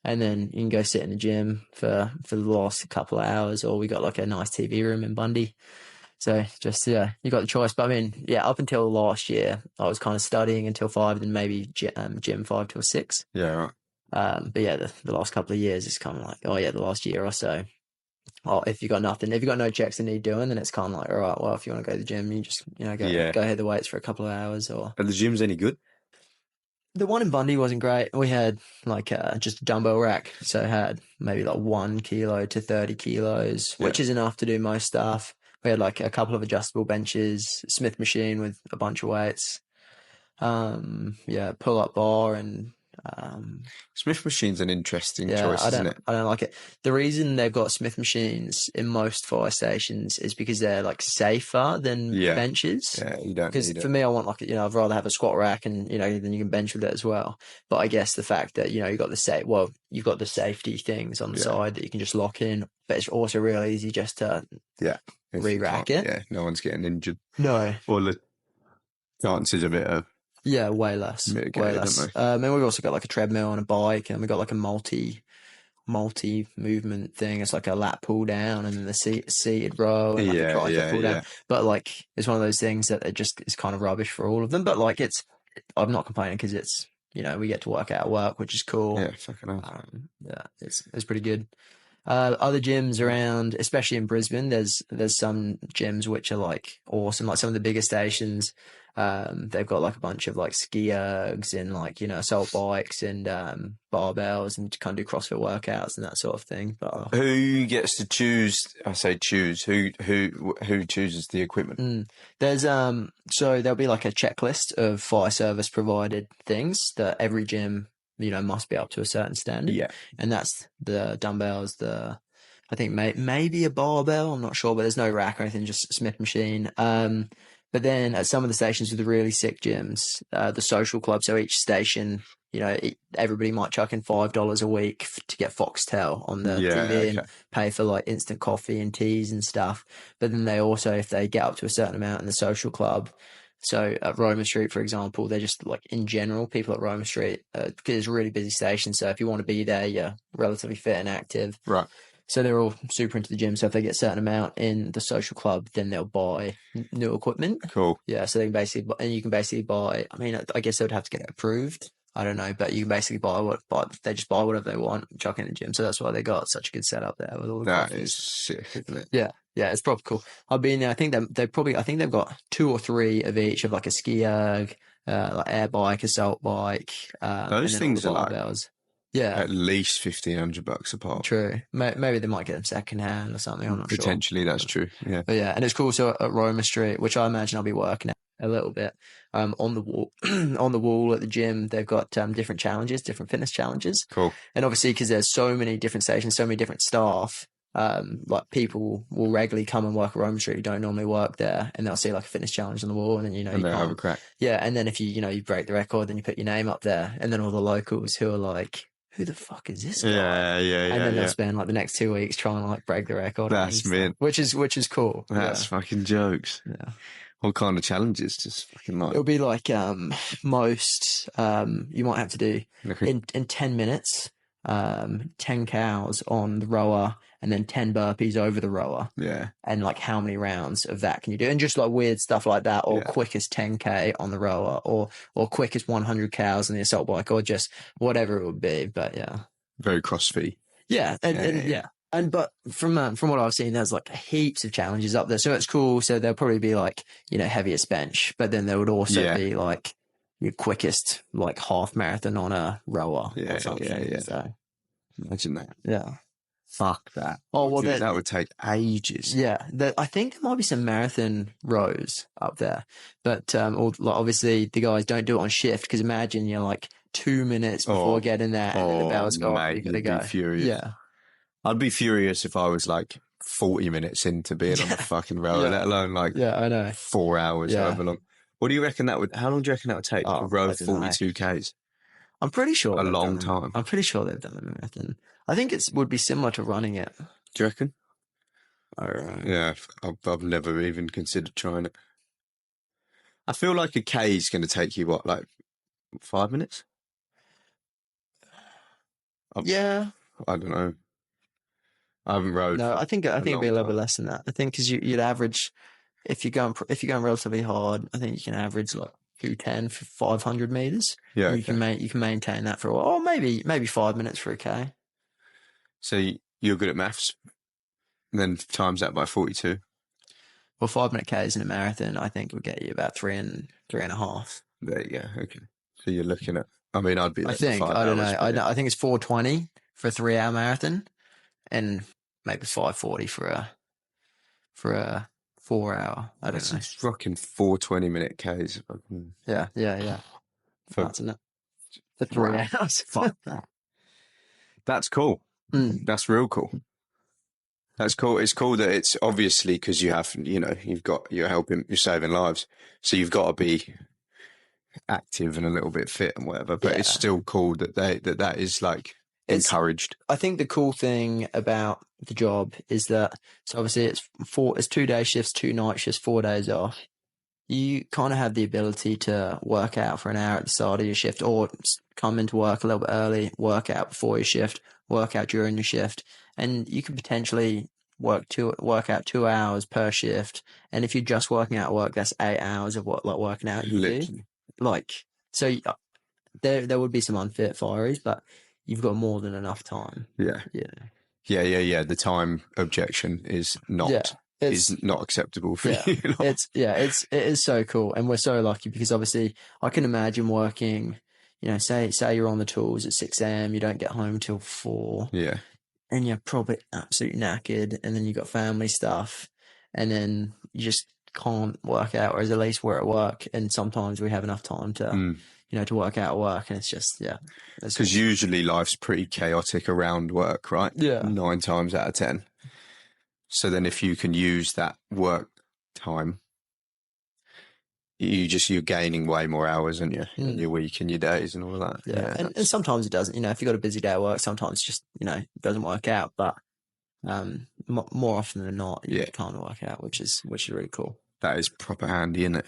and then you can go sit in the gym for the last couple of hours, or we got like a nice TV room in Bundy. So just, you got the choice. But I mean, up until last year, I was kind of studying until 5, and maybe gym 5 till 6. Yeah, right. But the last couple of years, it's kind of like, the last year or so, Oh, if you got nothing, if you got no checks that need doing, then it's kind of like, all right, well, if you want to go to the gym, you just, Yeah. go hit the weights for a couple of hours. Or Are the gyms any good? the one in Bundy wasn't great. We had like just a dumbbell rack, so it had maybe like 1 kilo to 30 kilos, which Yeah. is enough to do most stuff. We had like a couple of adjustable benches, Smith machine with a bunch of weights, pull up bar, and Smith machine's an interesting yeah, choice, isn't it? I don't like it. The reason they've got Smith machines in most fire stations is because they're like safer than Yeah. benches. Yeah, you don't Because need for it. me, I want like, I'd rather have a squat rack and, then you can bench with it as well. But I guess the fact that, you've got you've got the safety things on the Yeah. side that you can just lock in, but it's also real easy just to Yeah. If you re-rack can't- it. Yeah, no one's getting injured. No. Or the chances of it are Yeah, way less. Way mitigated, less. don't they? And we've also got like a treadmill and a bike, and we've got like a multi movement thing. It's like a lat pull down and then the seated row and like a tricep pull down. But like it's one of those things that it just is kind of rubbish for all of them. But like I'm not complaining because it's we get to work out at work, which is cool. Yeah, fucking hell. It's pretty good. Other gyms around, especially in Brisbane, there's some gyms which are like awesome, like some of the bigger stations. They've got like a bunch of like ski ergs and like assault bikes and barbells and kind of do CrossFit workouts and that sort of thing. But who gets to choose? I say choose. Who chooses the equipment? There's so there'll be like a checklist of fire service provided things that every gym must be up to a certain standard. Yeah, and that's the dumbbells, I think maybe a barbell, I'm not sure, but there's no rack or anything, just Smith machine. But then at some of the stations with the really sick gyms, the social club, so each station, everybody might chuck in $5 a week to get Foxtel on the TV and pay for like instant coffee and teas and stuff. But then they also, if they get up to a certain amount in the social club, so at Roma Street, for example, they're just like in general, people at Roma Street, because it's a really busy station. So if you want to be there, you're relatively fit and active. right. So they're all super into the gym. So if they get a certain amount in the social club, then they'll buy new equipment. Cool. Yeah. So they can basically, and you can basically buy, I mean, I guess they would have to get it approved. I don't know, but you can basically they just buy whatever they want, chuck in the gym. So that's why they got such a good setup there with all the That coffees. is sick, isn't it? Yeah. Yeah, it's proper cool. I've been there. I think I think they've got 2 or 3 of each of like a ski erg, like air bike, assault bike. Those things are like yeah, at least $1,500 a pop. True. Maybe they might get them secondhand or something. I'm not sure. Potentially, that's true. Yeah. But yeah, and it's cool. So at Roma Street, which I imagine I'll be working at a little bit, on the wall, on the wall at the gym, they've got different challenges, different fitness challenges. Cool. And obviously, because there's so many different stations, so many different staff. Like people will regularly come and work at Roma Street who don't normally work there, and they'll see like a fitness challenge on the wall, and then and they'll have a crack. Yeah, and then if you break the record, then you put your name up there, and then all the locals who are like, who the fuck is this guy? Yeah. And then they'll spend like the next 2 weeks trying to like break the record. That's mint. Which is cool. That's fucking jokes. Yeah. What kind of challenges? Just fucking like It'll be like most you might have to do in 10 minutes 10 cows on the rower and then 10 burpees over the rower. Yeah. And like how many rounds of that can you do? And just like weird stuff like that, or quickest 10K on the rower, or quickest 100 cows on the assault bike, or just whatever it would be. But yeah. Very CrossFit. Yeah. And but from what I've seen, there's like heaps of challenges up there. So it's cool. So there'll probably be like, heaviest bench, but then there would also be like your quickest like half marathon on a rower or something. Yeah. So imagine that. Yeah. Fuck that. Oh, well, that would take ages. Yeah. I think there might be some marathon rows up there, but obviously the guys don't do it on shift, because imagine you're like 2 minutes before getting there and then the bells go off, you gotta go. Be furious. Yeah. I'd be furious if I was like 40 minutes into being on the fucking rower, let alone like I know 4 hours, however long. What do you reckon how long do you reckon that would take to row 42 Ks? I'm pretty sure a long time. I'm pretty sure they've done a marathon. I think it would be similar to running it. Do you reckon? All right. Yeah, I've never even considered trying it. I feel like a K is going to take you, like 5 minutes? Yeah. I don't know. I haven't rowed. No, I think it'd be a little bit less than that. I think because you'd average, if you're going relatively hard, I think you can average like 210 for 500 meters. Yeah, you can maintain that for a while. Or maybe 5 minutes for a K. So you're good at maths? And then times that by 42. Well, 5 minute Ks in a marathon, I think, will get you about 3.5. There you go. Okay. So you're looking at, I mean, I'd be there I for think, 5 I don't hours. know. But yeah. I think it's 4:20 for a 3 hour marathon and maybe 5:40 for a 4 hour. I don't know. It's rocking 4 20-minute Ks. Yeah. For, That's enough for 3 hours. Fuck that. That's cool. That's real cool. That's cool. It's cool that it's obviously because you have, you're saving lives. So you've got to be active and a little bit fit and whatever, but it's still cool that that is like encouraged. I think the cool thing about the job is that, so obviously it's 2 day shifts, 2 night shifts, 4 days off. You kind of have the ability to work out for an hour at the start of your shift, or come into work a little bit early, work out before your shift, work out during your shift, and you could potentially work out 2 hours per shift. And if you're just working out at work, that's 8 hours of working out you do. So there would be some unfit fireys, but you've got more than enough time. Yeah. The time objection is not acceptable for you. It is so cool, and we're so lucky because obviously I can imagine working. Say you're on the tools at 6 a.m. You don't get home till 4. Yeah. And you're probably absolutely knackered, and then you got family stuff, and then you just can't work out. Whereas at least we're at work, and sometimes we have enough time to, to work out at work, and it's just Because usually life's pretty chaotic around work, right? Yeah. 9 times out of 10. So then if you can use that work time, you're gaining way more hours in your week and your days and all of that. Yeah. And sometimes it doesn't, if you've got a busy day at work, sometimes just, it doesn't work out, but more often than not, you can't work out, which is really cool. That is proper handy, isn't it?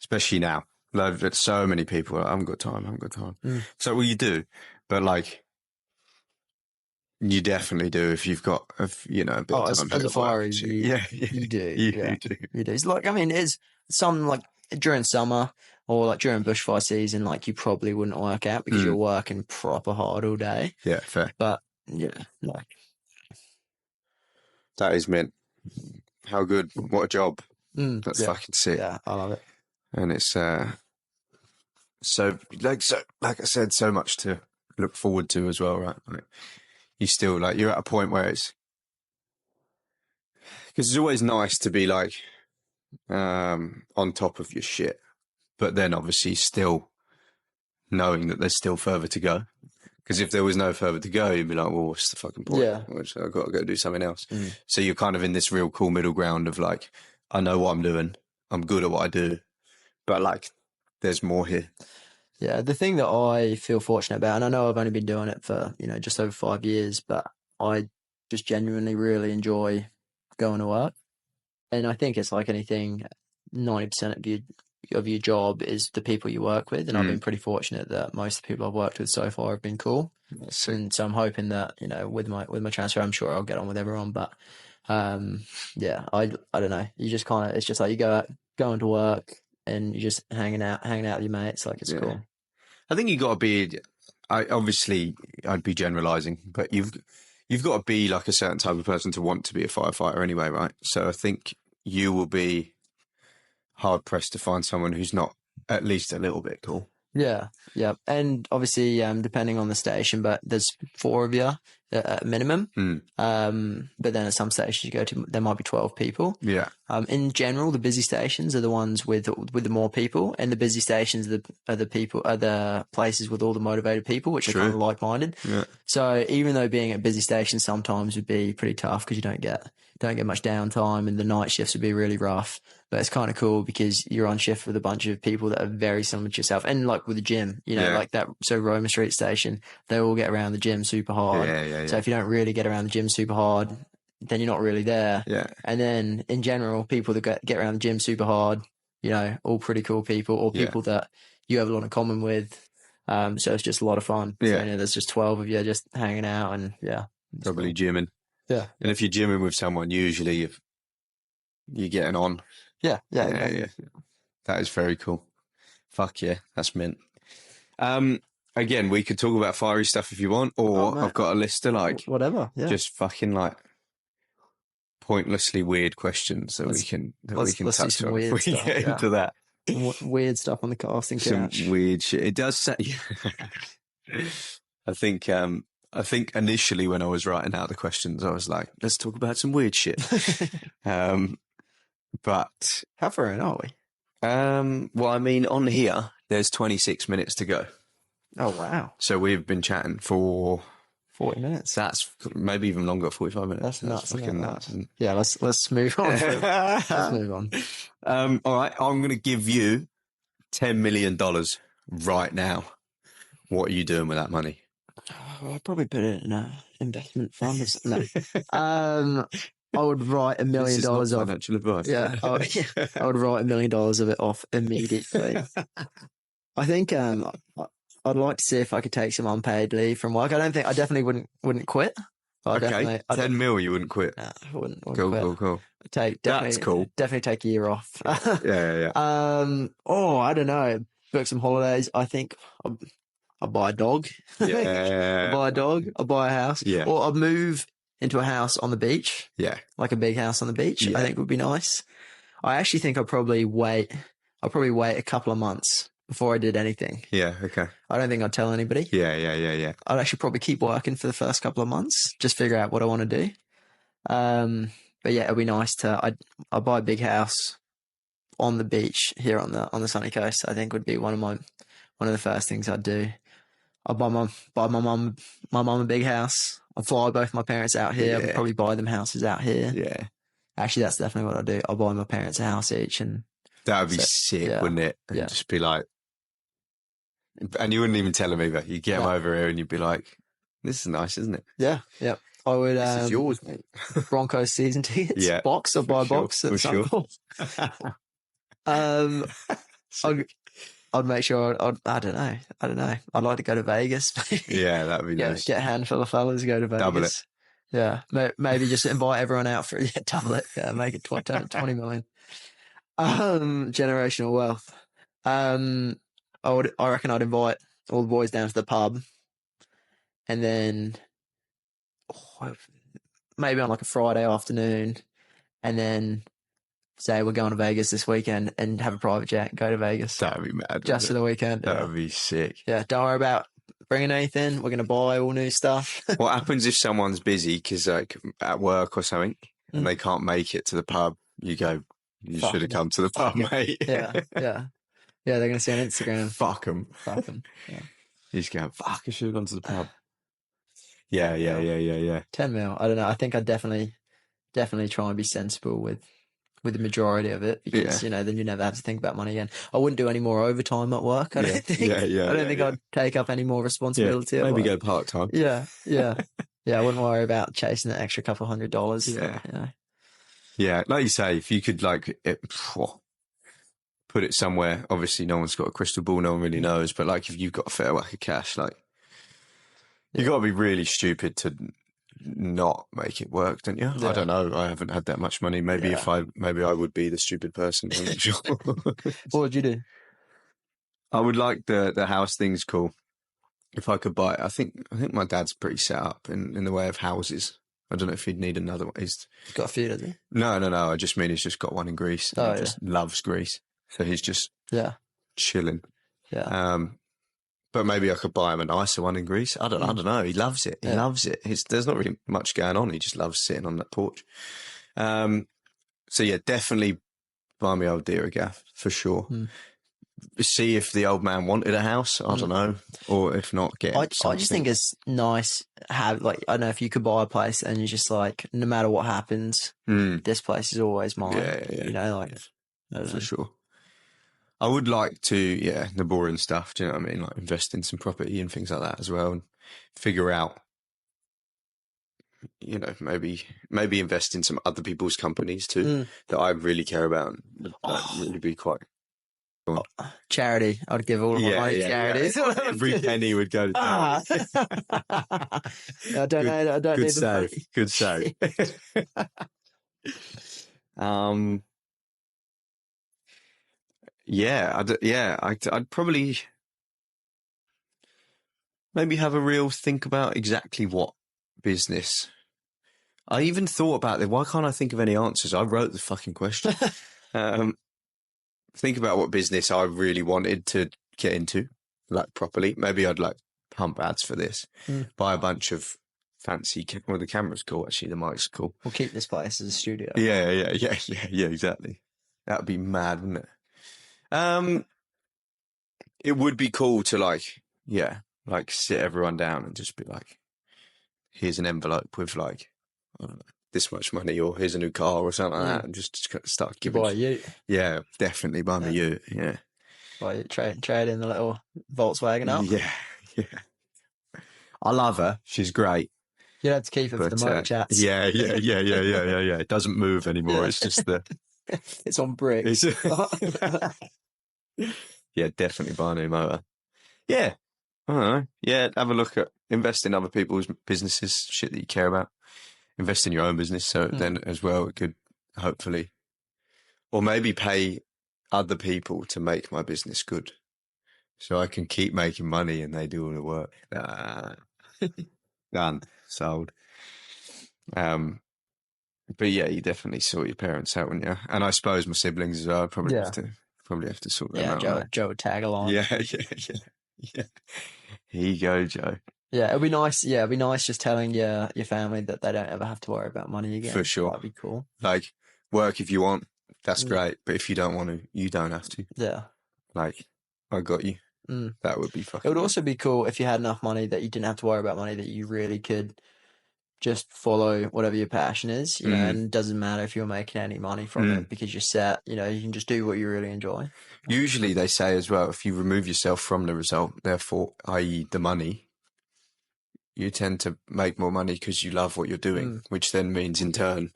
Especially now. There's so many people, I haven't got time. So, well, you do, but like, you definitely do if you've got, a bit of time. As a firer, you do. You do. It's like, it's some like during summer or like during bushfire season, like you probably wouldn't work out because you're working proper hard all day. Yeah, fair. But that is mint. How good. What a job. That's fucking sick. Yeah, I love it. And it's, so like I said, so much to look forward to as well, right? Like, you still you're at a point where because it's always nice to be like on top of your shit, but then obviously still knowing that there's still further to go. Because if there was no further to go, you'd be like, well, what's the fucking point? Yeah. I've got to go do something else. So you're kind of in this real cool middle ground of like, I know what I'm doing. I'm good at what I do. But like, there's more here. Yeah, the thing that I feel fortunate about, and I know I've only been doing it for, just over 5 years, but I just genuinely really enjoy going to work. And I think it's like anything, 90% of your job is the people you work with. And I've been pretty fortunate that most of the people I've worked with so far have been cool. And so I'm hoping that, with my transfer, I'm sure I'll get on with everyone. But I don't know. You just kind of, it's just like you going to work and you're just hanging out with your mates. Like, it's cool. I think you got to be, I'd be generalizing, but you've got to be like a certain type of person to want to be a firefighter anyway, right? So I think you will be hard pressed to find someone who's not at least a little bit cool. Yeah. And obviously, depending on the station, but there's 4 of you at minimum. But then at some stations you go to, there might be 12 people. Yeah. In general, the busy stations are the ones with the more people, and the busy stations are the places with all the motivated people, which are kind of like-minded. Yeah. So even though being at busy stations sometimes would be pretty tough because you don't get much downtime, and the night shifts would be really rough. But it's kind of cool because you're on shift with a bunch of people that are very similar to yourself. And like with the gym, like that. So Roma Street Station, they all get around the gym super hard. Yeah. So if you don't really get around the gym super hard, then you're not really there. Yeah. And then in general, people that get around the gym super hard, all pretty cool people, or people that you have a lot in common with. So it's just a lot of fun. Yeah. So, there's just 12 of you just hanging out, and probably cool. Gymming. Yeah. And if you're gymming with someone, usually you're getting on. Yeah. That is very cool. Fuck yeah, that's mint. Again, we could talk about fiery stuff if you want, or I've got a list of like whatever. Yeah. Just fucking like pointlessly weird questions that we can let's do touch some on weird if we stuff, get yeah. into that. Some weird stuff on the casting Some couch. weird shit. It does say. I think initially when I was writing out the questions, I was like, let's talk about some weird shit. But How far in are we? well, I mean, on here, there's 26 minutes to go. Oh, wow. So we've been chatting for 40 minutes. That's maybe even longer, 45 minutes. That's nuts. Fucking nuts. Yeah, let's move on. Let's move on. All right, I'm going to give you $10 million right now. What are you doing with that money? I'd probably put it in an investment fund. No. I would write $1 million This is not off. financial advice. Yeah, I would write $1 million of it off immediately. I think I'd like to see if I could take some unpaid leave from work. I definitely wouldn't quit. Okay, 10 mil, you wouldn't quit. Nah, I wouldn't Cool. That's cool. Definitely take a year off. Yeah. I don't know. Book some holidays. I think I'll buy a dog. Yeah. I'll buy a dog. I'll buy a house. Yeah. Or I'll move into a house on the beach. Yeah. Like a big house on the beach. Yeah. I think would be nice. I actually think I'll probably wait a couple of months before I did anything. Yeah, okay. I don't think I'd tell anybody. Yeah. I'd actually probably keep working for the first couple of months, just figure out what I want to do. But yeah, it'd be nice to. I'd buy a big house on the beach here on the sunny coast. I think would be one of the first things I'd do. I'd buy my mum a big house. I'd fly both my parents out here. Yeah. I'd probably buy them houses out here. Yeah. Actually, that's definitely what I'd do. I'll buy my parents a house each, and that would be sick, yeah. wouldn't it? And just be like, and you wouldn't even tell them either. You'd get them over here and you'd be like, this is nice, isn't it? Yeah. I would. This is yours, mate. Broncos season tickets. Yeah. Box. I'll buy a box. For sure. I'd make sure. I don't know. I'd like to go to Vegas. Yeah, that'd be nice. Get a handful of fellas to go to Vegas. Double it. Yeah, maybe just invite everyone out for double it. Yeah, make it 20 million. Generational wealth. I reckon I'd invite all the boys down to the pub, and then maybe on like a Friday afternoon, and then say we're going to Vegas this weekend and have a private jet and go to Vegas. That would be mad. Just for the weekend. That would be sick. Yeah, don't worry about bringing anything. We're going to buy all new stuff. What happens if someone's busy because like at work or something and they can't make it to the pub? You go, you should have come to the pub, mate. Yeah. Yeah, they're going to see on Instagram. Fuck them. Yeah. You just go, fuck, I should have gone to the pub. Yeah. 10 mil. I don't know. I think I'd definitely try and be sensible with the majority of it because, then you never have to think about money again. I wouldn't do any more overtime at work. I don't think. I don't think I'd take up any more responsibility. Maybe go part-time. Yeah. I wouldn't worry about chasing that extra couple $100. Yeah. Like you say, if you could put it somewhere, obviously no one's got a crystal ball, no one really knows, but like if you've got a fair whack of cash, like you got to be really stupid to not make it work, don't you? I don't know. I haven't had that much money. Maybe I would be the stupid person. I'm not sure. What would you do? I would like the house thing's cool. If I could buy it, I think my dad's pretty set up in the way of houses. I don't know if he'd need another one. He's got a few, does he? No. I just mean he's just got one in Greece. He just loves Greece. So he's just chilling. Yeah. But maybe I could buy him a nicer one in Greece. I don't know. He loves it. He loves it. There's not really much going on. He just loves sitting on that porch. So yeah, definitely buy me old dear a gaff for sure. See if the old man wanted a house. I don't know, or if not, get. I just think it's nice have I don't know if you could buy a place and you're just like, no matter what happens, this place is always mine. Yeah. For sure. I would like to, the boring stuff. Do you know what I mean? Like invest in some property and things like that as well, and figure out, maybe invest in some other people's companies too that I really care about. That'd really be quite. Charity. I'd give all of my money to charities. Yeah. Every penny would go to charity. I don't know. I don't need the money. Good save. I'd probably maybe have a real think about exactly what business I even thought about it. Why can't I think of any answers? I wrote the fucking question. Think about what business I really wanted to get into, like properly. Maybe I'd like pump ads for this, buy a bunch of fancy. Well, the camera's cool. Actually, the mic's cool. We'll keep this place as a studio. Yeah. Exactly. That would be mad, wouldn't it? It would be cool to like sit everyone down and just be like, here's an envelope with like, I don't know, this much money, or here's a new car or something like that, and just start giving. Buy you. Yeah, definitely buy me you. Yeah. Buy you, trade in the little Volkswagen up. Yeah. I love her. She's great. You'd have to keep her for the motor chats. Yeah. It doesn't move anymore. Yeah. It's just it's on bricks. Yeah, definitely buy a new motor. Yeah. I don't know. Yeah, have a look at invest in other people's businesses, shit that you care about. Invest in your own business, so then as well it could hopefully, or maybe pay other people to make my business good, so I can keep making money and they do all the work. Done, sold. But yeah, you definitely sort your parents out, wouldn't you? And I suppose my siblings as well. I'd probably have to sort them out. Yeah, Joe would tag along. Yeah. Here you go, Joe. Yeah, it'd be nice. Yeah, it'd be nice just telling your family that they don't ever have to worry about money again. For sure. That'd be cool. Like, work if you want, that's great. But if you don't want to, you don't have to. Yeah. Like, I got you. That would be fucking. It would also be cool if you had enough money that you didn't have to worry about money, that you really could just follow whatever your passion is, you know, and it doesn't matter if you're making any money from it because you're set, you know, you can just do what you really enjoy. Usually they say as well, if you remove yourself from the result, therefore, i.e. the money, you tend to make more money because you love what you're doing, which then means in turn,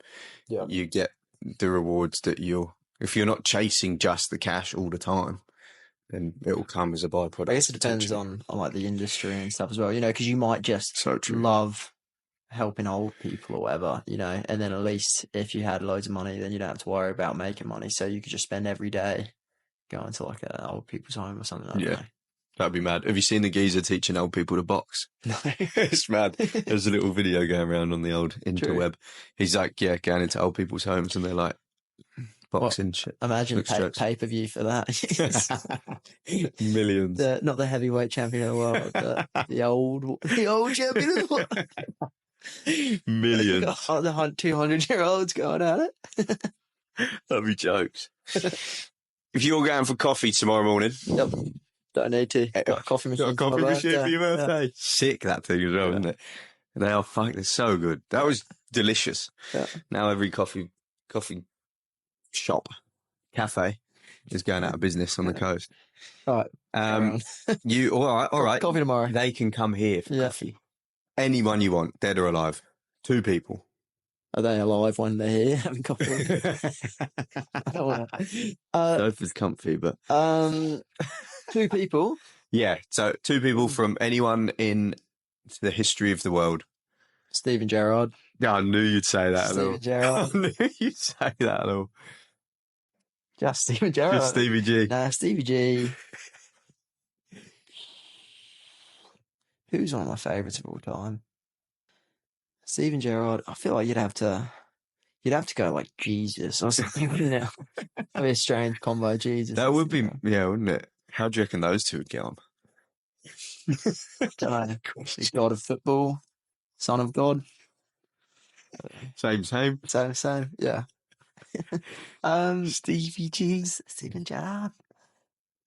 you get the rewards that if you're not chasing just the cash all the time, then it will come as a byproduct. I guess it depends on like the industry and stuff as well, you know, because you might just love helping old people or whatever, you know, and then at least if you had loads of money, then you don't have to worry about making money. So you could just spend every day going to like an old people's home or something. I don't know. That'd be mad. Have you seen the geezer teaching old people to box? No. It's mad. There's a little video going around on the old interweb. He's like, going into old people's homes and they're like boxing shit. Imagine pay-per-view for that. Millions. Not the heavyweight champion of the world, but the old champion of the world. Millions. The 200-year-olds going at it. That'd be jokes. If you're going for coffee tomorrow morning. Yep. Don't need to. Got a coffee machine. Got a coffee machine for your birthday. Yeah. Sick, that thing as well, isn't it? They are they're so good. That was delicious. Yeah. Now every coffee shop, cafe is going out of business on the coast. All right. All right. Coffee tomorrow. They can come here for coffee. Anyone you want, dead or alive. 2 people. Are they alive when they're here having coffee? Sofa's comfy, but 2 people. Yeah, so 2 people from anyone in the history of the world. Steven Gerrard. Yeah, I knew you'd say that. Steven Gerrard. I knew you'd say that at all. Just Steven Gerrard. Just Stevie G. Nah, Stevie G. Who's one of my favourites of all time? Steven Gerrard. I feel like you'd have to go like Jesus or something, wouldn't it? That'd be a strange combo, Jesus. That would be, wouldn't it? How do you reckon those 2 would get on? Don't know. God of football, son of God. Same. Yeah. Stevie G. Steven Gerrard.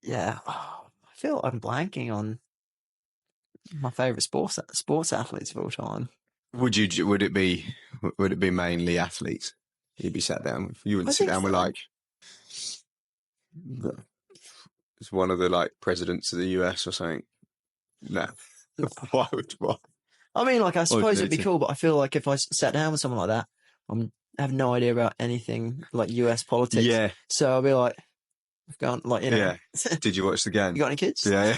Yeah. Oh, I feel I'm blanking on my favourite sports athletes of all time. Would it be mainly athletes you'd be sat down with? You wouldn't sit down with like it's one of the like presidents of the US or something. No. Why? I mean, like, I suppose it'd be cool, but I feel like if I sat down with someone like that, I have no idea about anything like US politics. Yeah. So I'll be like, I've gone like, you know. Yeah. Did you watch the game? You got any kids? Yeah.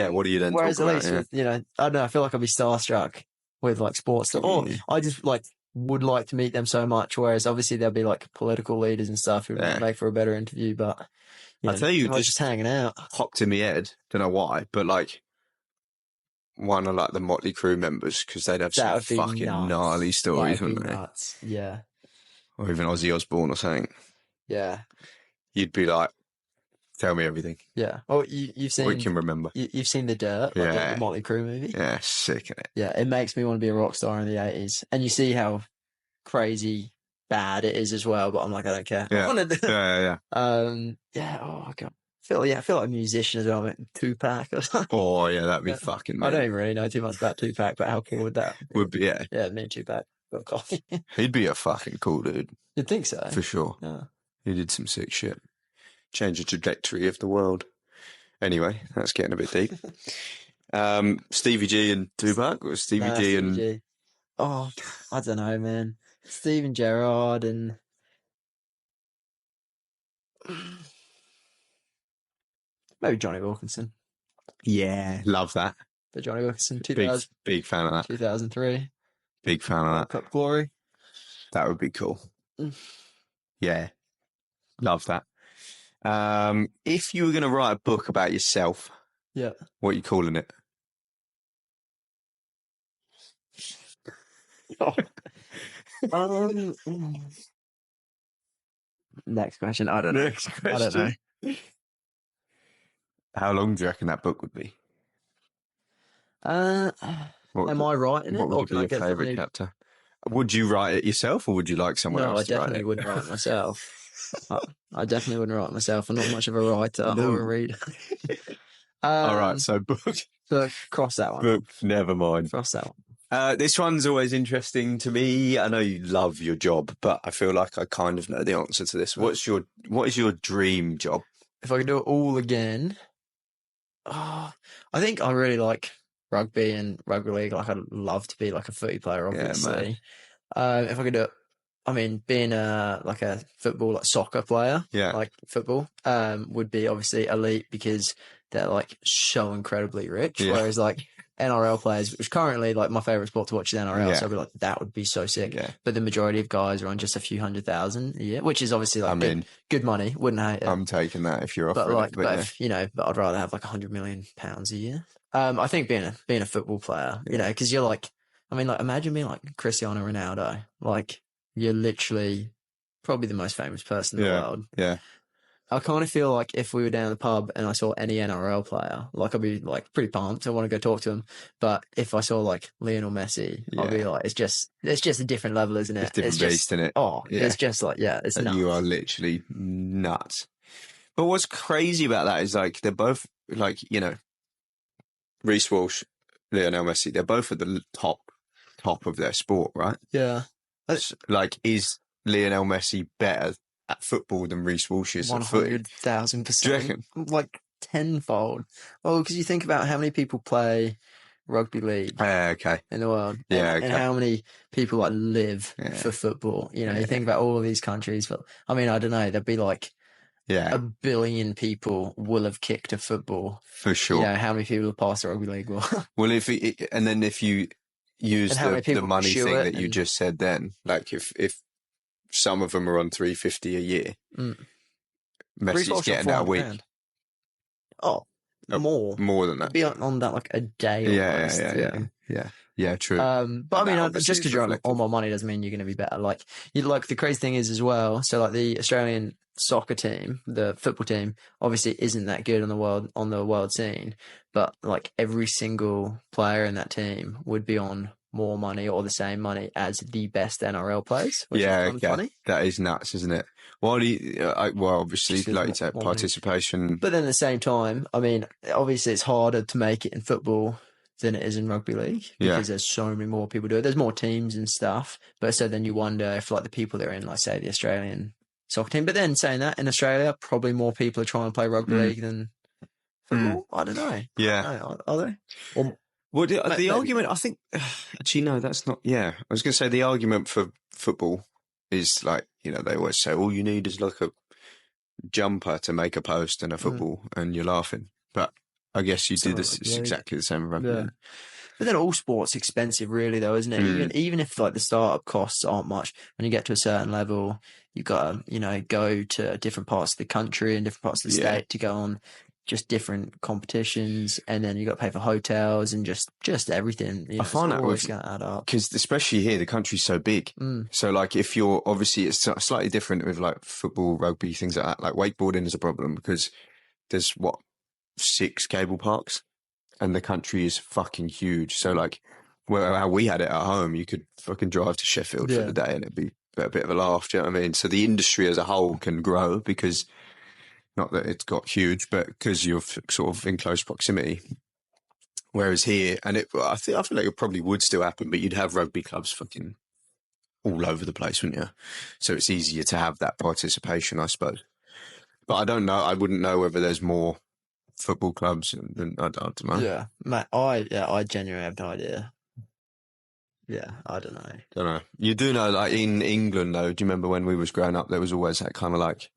What do you then? Whereas at least, with, you know, I don't know. I feel like I'd be starstruck with like sports stuff. Or I just like would like to meet them so much. Whereas obviously there'll be like political leaders and stuff who might make for a better interview. But I tell you, just hanging out popped in my head. Don't know why, but like one of like the Motley Crue members because they'd have some That would be fucking nuts. gnarly stories, That would wouldn't be they? nuts. Yeah. Or even Ozzy Osbourne or something. Yeah. You'd be like, tell me everything. Yeah. Oh, you've seen. What you can remember. You've seen The Dirt, like Yeah. the Motley Crue movie. Yeah, sick, innit? Yeah, it makes me want to be a rock star in the 80s, and you see how crazy bad it is as well. But I'm like, I don't care. Yeah. I want to. Yeah. Yeah. Oh god. I feel like a musician as well. Like Tupac or something. Oh, yeah, that'd be Yeah. fucking I don't mad. even really know too much about Tupac, but how cool would that be? Would be, yeah. Yeah, me and Tupac got coffee. He'd be a fucking cool dude. You'd think so. For sure. Yeah. He did some sick shit. Changed the trajectory of the world. Anyway, that's getting a bit deep. Stevie G and Tupac, or Stevie G and... G. Oh, I don't know, man. Steven Gerrard and... Maybe Johnny Wilkinson. Yeah, love that. But Johnny Wilkinson, Big fan of that. 2003. Big fan of World that. Cup glory. That would be cool. Mm. Yeah, love that. If you were going to write a book about yourself, Yeah. what are you calling it? Next question. I don't know. I don't know. How long do you reckon that book would be? Am I writing it? What would be your favourite chapter? Would you write it yourself, or would you like someone else to write it? No, I definitely wouldn't write it myself. I definitely wouldn't write it myself. I'm not much of a writer or a reader. All right, so book. So cross that one. Book, never mind. Cross that one. This one's always interesting to me. I know you love your job, but I feel like I kind of know the answer to this. What is your dream job? If I could do it all again, I think I really like rugby and rugby league. Like I'd love to be like a footy player, obviously. If I could do it, I mean, being like a football, like soccer player, like football, would be obviously elite because they're like so incredibly rich. Yeah. Whereas like NRL players, which currently like my favorite sport to watch is NRL, so I'd be like, that would be so sick. Yeah. But the majority of guys are on just a few $100,000 a year, which is obviously like good money. Wouldn't hate it. I'm taking that if you're offering it. But I'd rather have like £100 million a year. I think being a football player, you know, because you're like, I mean, like imagine being like Cristiano Ronaldo. Like you're literally probably the most famous person in the world. Yeah. I kind of feel like if we were down the pub and I saw any NRL player, like I'd be like pretty pumped. I want to go talk to him. But if I saw like Lionel Messi, I'd be like, it's just a different level, isn't it? It's different beast, isn't it? Oh, it's just like, it's nuts. You are literally nuts. But what's crazy about that is like they're both like, you know, Reece Walsh, Lionel Messi, they're both at the top of their sport, right? Yeah. Like, is Lionel Messi better at football than Reece Walsh is at footy? 100,000%. Do you reckon? Like tenfold. Well, because you think about how many people play rugby league in the world. And how many people like live for football. You know, you think about all of these countries. But I mean, I don't know. There'd be like a billion people will have kicked a football. For sure. You know, how many people have passed the rugby league? Well, if you use the money thing that you just said then, like if some of them are on 350 a year, Messi's getting that a week. Grand. Oh, more than that. Be on that like a day. Yeah, true. But I mean, just because you're on more money doesn't mean you're going to be better. Like the crazy thing is as well. So like the Australian soccer team, the football team, obviously isn't that good on the world scene. But like every single player in that team would be on more money or the same money as the best NRL players. Which is kind of funny. That is nuts, isn't it? Why do you? Obviously, like you said, participation. Money. But then at the same time, I mean, obviously it's harder to make it in football than it is in rugby league because there's so many more people do it. There's more teams and stuff. But so then you wonder if like the people that are in, like say the Australian soccer team. But then saying that in Australia, probably more people are trying to play rugby league than football. I don't know. Yeah, are they? Well, the argument, I think, actually, no, that's not. Yeah, I was going to say the argument for football is like, you know, they always say all you need is like a jumper to make a post and a football, and you're laughing. But I guess you do this. It's exactly the same with rugby. Yeah. But then all sports expensive, really, though, isn't it? Even if like the startup costs aren't much, when you get to a certain level, you've got to, you know, go to different parts of the country and different parts of the state to go on just different competitions, and then you got to pay for hotels and just everything. You know, I find that always going to add up. Because especially here, the country's so big. So like if you're obviously it's slightly different with like football, rugby, things like that. Like wakeboarding is a problem because there's 6 cable parks and the country is fucking huge. So like how we had it at home, you could fucking drive to Sheffield for the day and it'd be a bit of a laugh. Do you know what I mean? So the industry as a whole can grow because not that it's got huge, but because you're sort of in close proximity. Whereas here, and I feel like it probably would still happen, but you'd have rugby clubs fucking all over the place, wouldn't you? So it's easier to have that participation, I suppose. But I don't know. I wouldn't know whether there's more football clubs than I don't know. Yeah, mate. I genuinely have no idea. Yeah, I don't know. Don't know. You do know, like in England, though. Do you remember when we was growing up? There was always that kind of like,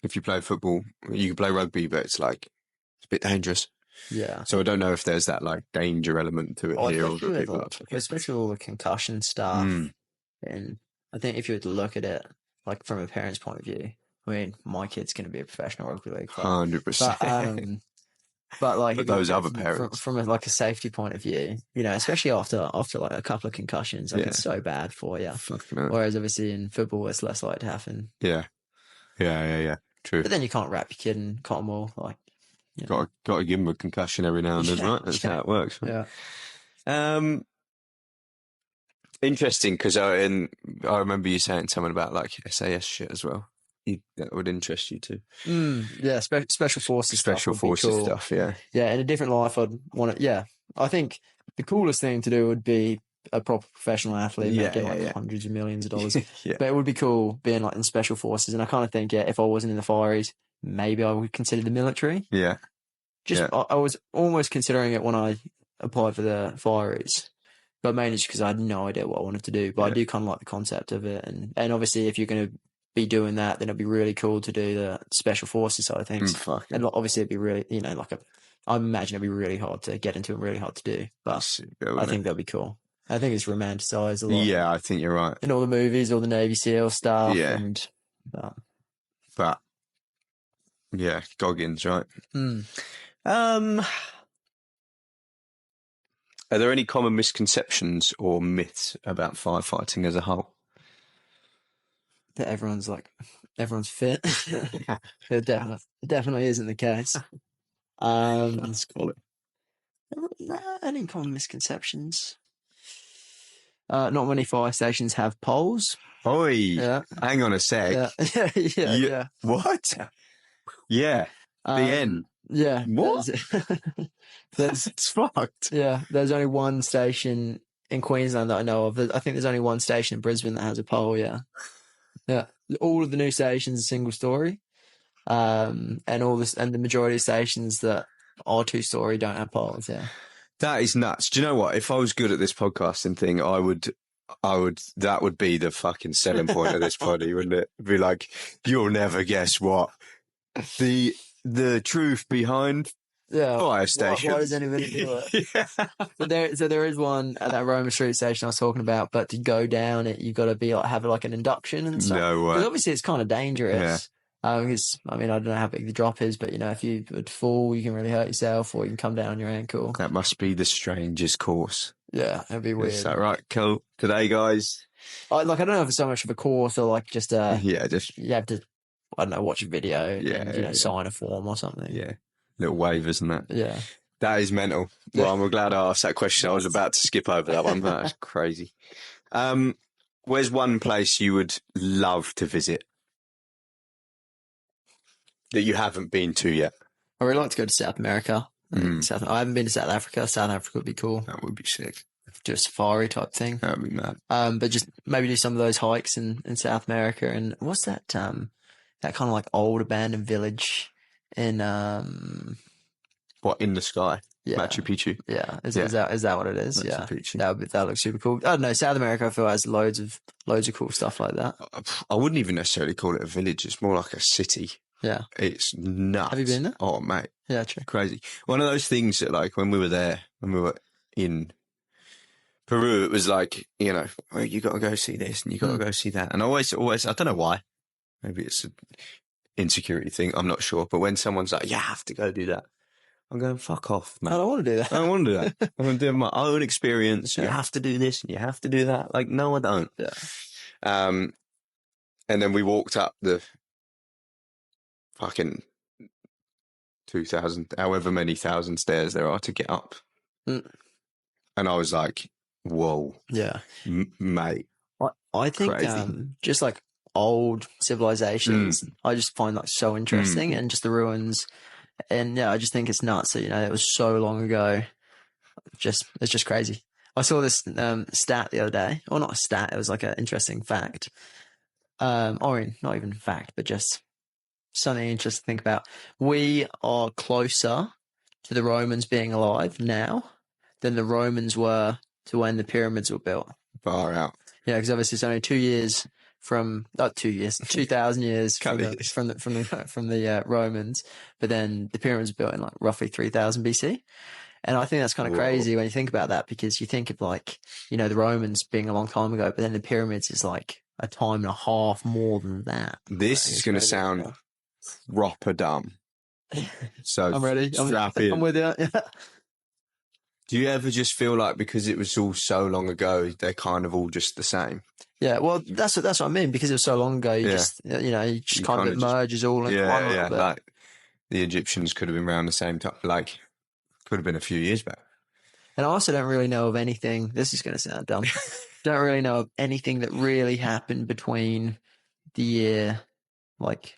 if you play football, you can play rugby, but it's like it's a bit dangerous. Yeah. So I don't know if there's that like danger element to it here. Especially all the concussion stuff. And I think if you were to look at it, like from a parent's point of view, I mean, my kid's going to be a professional rugby league player. 100%. But like but those other parents, from a safety point of view, you know, especially after like a couple of concussions, like it's so bad for you. Whereas obviously in football, it's less likely to happen. Yeah. True. But then you can't wrap your kid in cotton wool, like. Got to give him a concussion every now and then, right? That's how it works. Right? Yeah. Interesting, because I remember you saying something about like SAS shit as well. That would interest you too. Yeah, special forces. Special forces stuff. Yeah. Yeah, in a different life, I'd want to. Yeah, I think the coolest thing to do would be a proper professional athlete making hundreds of millions of dollars. But it would be cool being like in special forces. And I kind of think, if I wasn't in the fireys, maybe I would consider the military. Yeah. I was almost considering it when I applied for the fireys, but mainly just because I had no idea what I wanted to do. But I do kind of like the concept of it. And obviously, if you're going to be doing that, then it'd be really cool to do the special forces side of things. And obviously, it'd be really, you know, I imagine it'd be really hard to get into and really hard to do. But I think that'd be cool. I think it's romanticized a lot. Yeah, I think you're right. In all the movies, all the Navy SEAL stuff. Yeah. But yeah, Goggins, right? Are there any common misconceptions or myths about firefighting as a whole? That everyone's fit. It definitely isn't the case. Let's call it. Any common misconceptions? Not many fire stations have poles. Oi! Yeah. Hang on a sec. Yeah. What? Yeah. The end. Yeah. What? It's fucked. Yeah. There's only one station in Queensland that I know of. I think there's only one station in Brisbane that has a pole. Yeah. Yeah. All of the new stations are single story. And the majority of stations that are 2-story don't have poles. Yeah. That is nuts. Do you know what? If I was good at this podcasting thing, that would be the fucking selling point of this poddy, wouldn't it? It'd be like, you'll never guess what the truth behind fire stations. Why does anybody do it? So there is one at that Roma Street station I was talking about, but to go down it, you've got to have an induction and stuff. No way. Because obviously it's kind of dangerous. Yeah. Because, I mean, I don't know how big the drop is, but, you know, if you would fall, you can really hurt yourself, or you can come down on your ankle. That must be the strangest course. Yeah, it'd be weird. Is that right? Cool. Today, guys. I don't know if it's so much of a course or just you have to, I don't know, watch a video and, sign a form or something. Yeah. Little waivers and that. Yeah. That is mental. Well, I'm glad I asked that question. I was about to skip over that one. That's crazy. Where's one place you would love to visit that you haven't been to yet? I really like to go to South America. I haven't been to South Africa. South Africa would be cool. That would be sick. Do a safari type thing. That would be mad. But just maybe do some of those hikes in South America. And what's that? That kind of like old abandoned village in what, in the sky? Yeah. Machu Picchu. Yeah. Is that what it is? Machu Picchu. That looks super cool. I don't know. South America, I feel, has loads of cool stuff like that. I wouldn't even necessarily call it a village. It's more like a city. Yeah. It's nuts. Have you been there? Oh, mate. Yeah, true. Crazy. One of those things that, like, when we were there, when we were in Peru, it was like, you know, oh, you got to go see this and you got to go see that. And I always, I don't know why. Maybe it's insecurity thing. I'm not sure. But when someone's like, you have to go do that, I'm going, fuck off, I man. don't want to do that. I don't want to do that. I'm going to do my own experience. You Yeah. have to do this and you have to do that. Like, no, I don't. Yeah. And then we walked up the fucking 2,000, however many thousand stairs there are to get up. Mm. And I was like, whoa, Yeah. mate. I think just like old civilizations, I just find like so interesting, and just the ruins. And yeah, I just think it's nuts that, it was so long ago. It's just crazy. I saw this stat the other day, or not a stat, it was like an interesting fact. Or not even fact, but just something interesting to think about. We are closer to the Romans being alive now than the Romans were to when the pyramids were built. Far out. Yeah, because obviously it's only 2 years from, not 2 years, 2,000 years from the Romans, but then the pyramids were built in like roughly 3000 BC. And I think that's kind of crazy when you think about that, because you think of like, the Romans being a long time ago, but then the pyramids is like a time and a half more than that. This is going to sound proper dumb. So I'm ready. Strap in. I'm with you. Yeah. Do you ever just feel like because it was all so long ago, they're kind of all just the same? Yeah, well, that's what I mean. Because it was so long ago, you just kind of it merges all into one. Yeah, like the Egyptians could have been around the same time. Like, could have been a few years back. And I also don't really know of anything. This is going to sound dumb. Don't really know of anything that really happened between the year like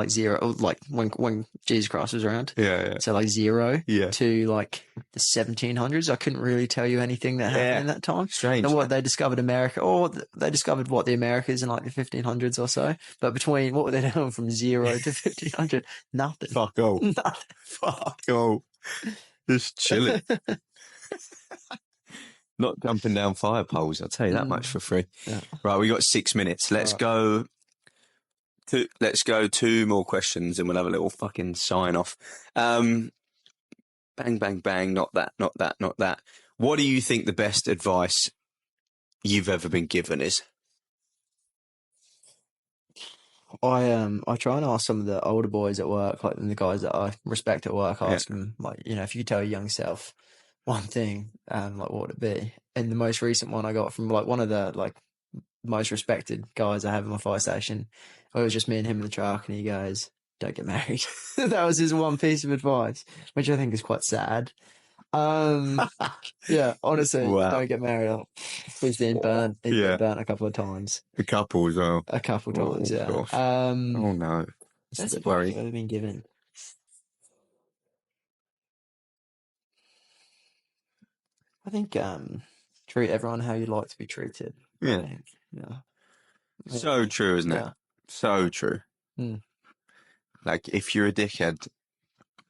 zero, like when Jesus Christ was around. Yeah. So like zero to like the 1700s. I couldn't really tell you anything that happened in that time. Strange. And what they discovered America, or they discovered what the Americas in like the 1500s or so. But between what were they doing from 0 to 1500? Nothing. Fuck all. Nothing. Fuck all. Just chilling. Not jumping down fire poles, I'll tell you that much for free. Yeah. Right, we got 6 minutes. Let's go 2 more questions and we'll have a little fucking sign off. Bang, bang, bang. Not that, not that, not that. What do you think the best advice you've ever been given is? I try and ask some of the older boys at work, like the guys that I respect at work, I ask them, like, if you could tell your young self one thing, like what would it be? And the most recent one I got from like one of the like most respected guys I have in my fire station, it was just me and him in the truck, and he goes, "Don't get married." That was his one piece of advice, which I think is quite sad. Yeah, honestly, don't get married. He's been burnt. He's been burnt a couple of times. A couple as well. A couple times, yeah. Gosh. Oh no, that's a bit worrying. I've been given. I think treat everyone how you'd like to be treated. Yeah. So true, isn't it? So true. Like, if you're a dickhead,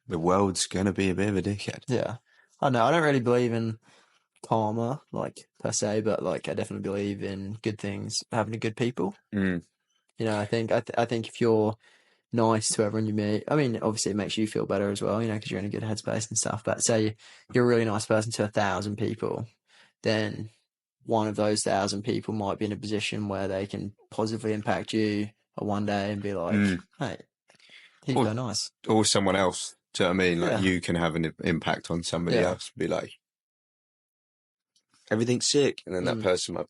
the world's gonna be a bit of a dickhead. Yeah. I know. I don't really believe in karma, like per se, but like I definitely believe in good things, having good people. I think I think if you're nice to everyone you meet, I mean, obviously it makes you feel better as well, because you're in a good headspace and stuff. But say you're a really nice person to 1,000 people, then one of those 1,000 people might be in a position where they can positively impact you one day and be like, "Hey, he's so nice," or someone else. Do you know what I mean? Like, you can have an impact on somebody else. Be like, everything's sick, and then that person might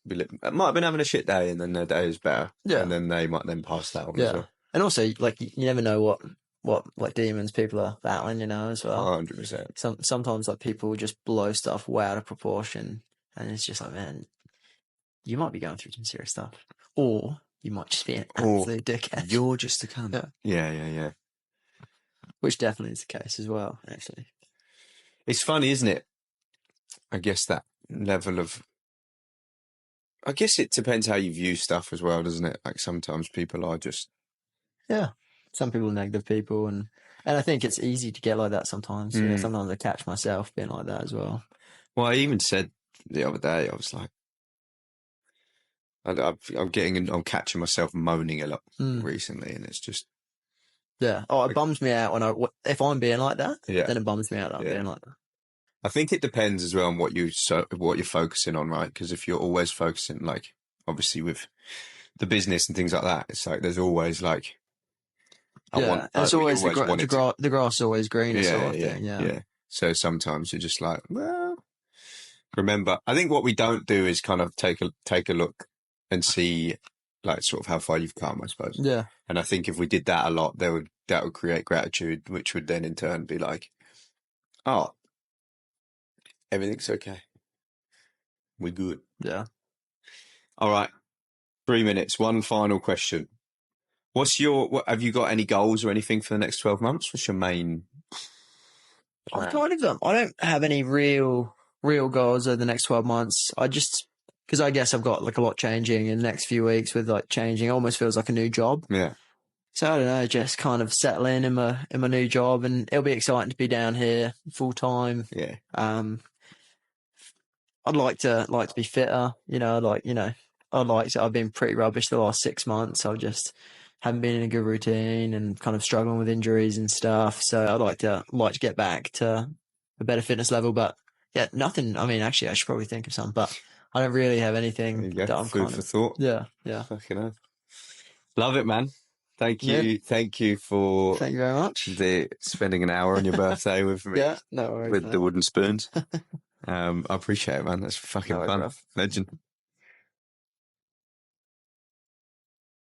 have been having a shit day, and then their day is better, and then they might then pass that on as well. And also, like, you never know what like demons people are battling, as well. 100%. Sometimes like people just blow stuff way out of proportion, and it's just like, man, you might be going through some serious stuff, or you might just be an absolute dickhead. You're just a cunt. Yeah. Which definitely is the case as well, actually. It's funny, isn't it? I guess that level of... I guess it depends how you view stuff as well, doesn't it? Like, sometimes people are just... Yeah. Some people are negative people, and I think it's easy to get like that sometimes. Sometimes I catch myself being like that as well. Well, I even said the other day, I was like... I'm catching myself moaning a lot recently, and it's just... Yeah. Oh, it bums me out if I'm being like that. Then it bums me out that I'm being like that. I think it depends as well on what you're focusing on, right? Because if you're always focusing, like, obviously with the business and things like that, it's like there's always like And it's we always wanted to. the grass is always greener sort of thing. Yeah. So sometimes you're just like, well, remember, I think what we don't do is kind of take a look and see like sort of how far you've come, I suppose. Yeah. And I think if we did that a lot, that would create gratitude, which would then in turn be like, oh, everything's okay. We're good. Yeah. All right. 3 minutes. One final question. Have you got any goals or anything for the next 12 months? What's your main plan? I don't have any real goals over the next 12 months. Because I guess I've got like a lot changing in the next few weeks with like changing. It almost feels like a new job. Yeah. So I don't know, just kind of settling in my new job, and it'll be exciting to be down here full time. Yeah. I'd like to be fitter, I've been pretty rubbish the last 6 months. I just haven't been in a good routine and kind of struggling with injuries and stuff. So I'd like to get back to a better fitness level. But yeah, nothing. I mean, actually, I should probably think of some, but I don't really have anything that I'm food for thought. Yeah. Fucking hell. Love it, man. Thank you. Yeah. Thank you very much. Spending an hour on your birthday with me. Yeah, no worries. With the wooden spoons. I appreciate it, man. That's fucking fun. Rough. Legend.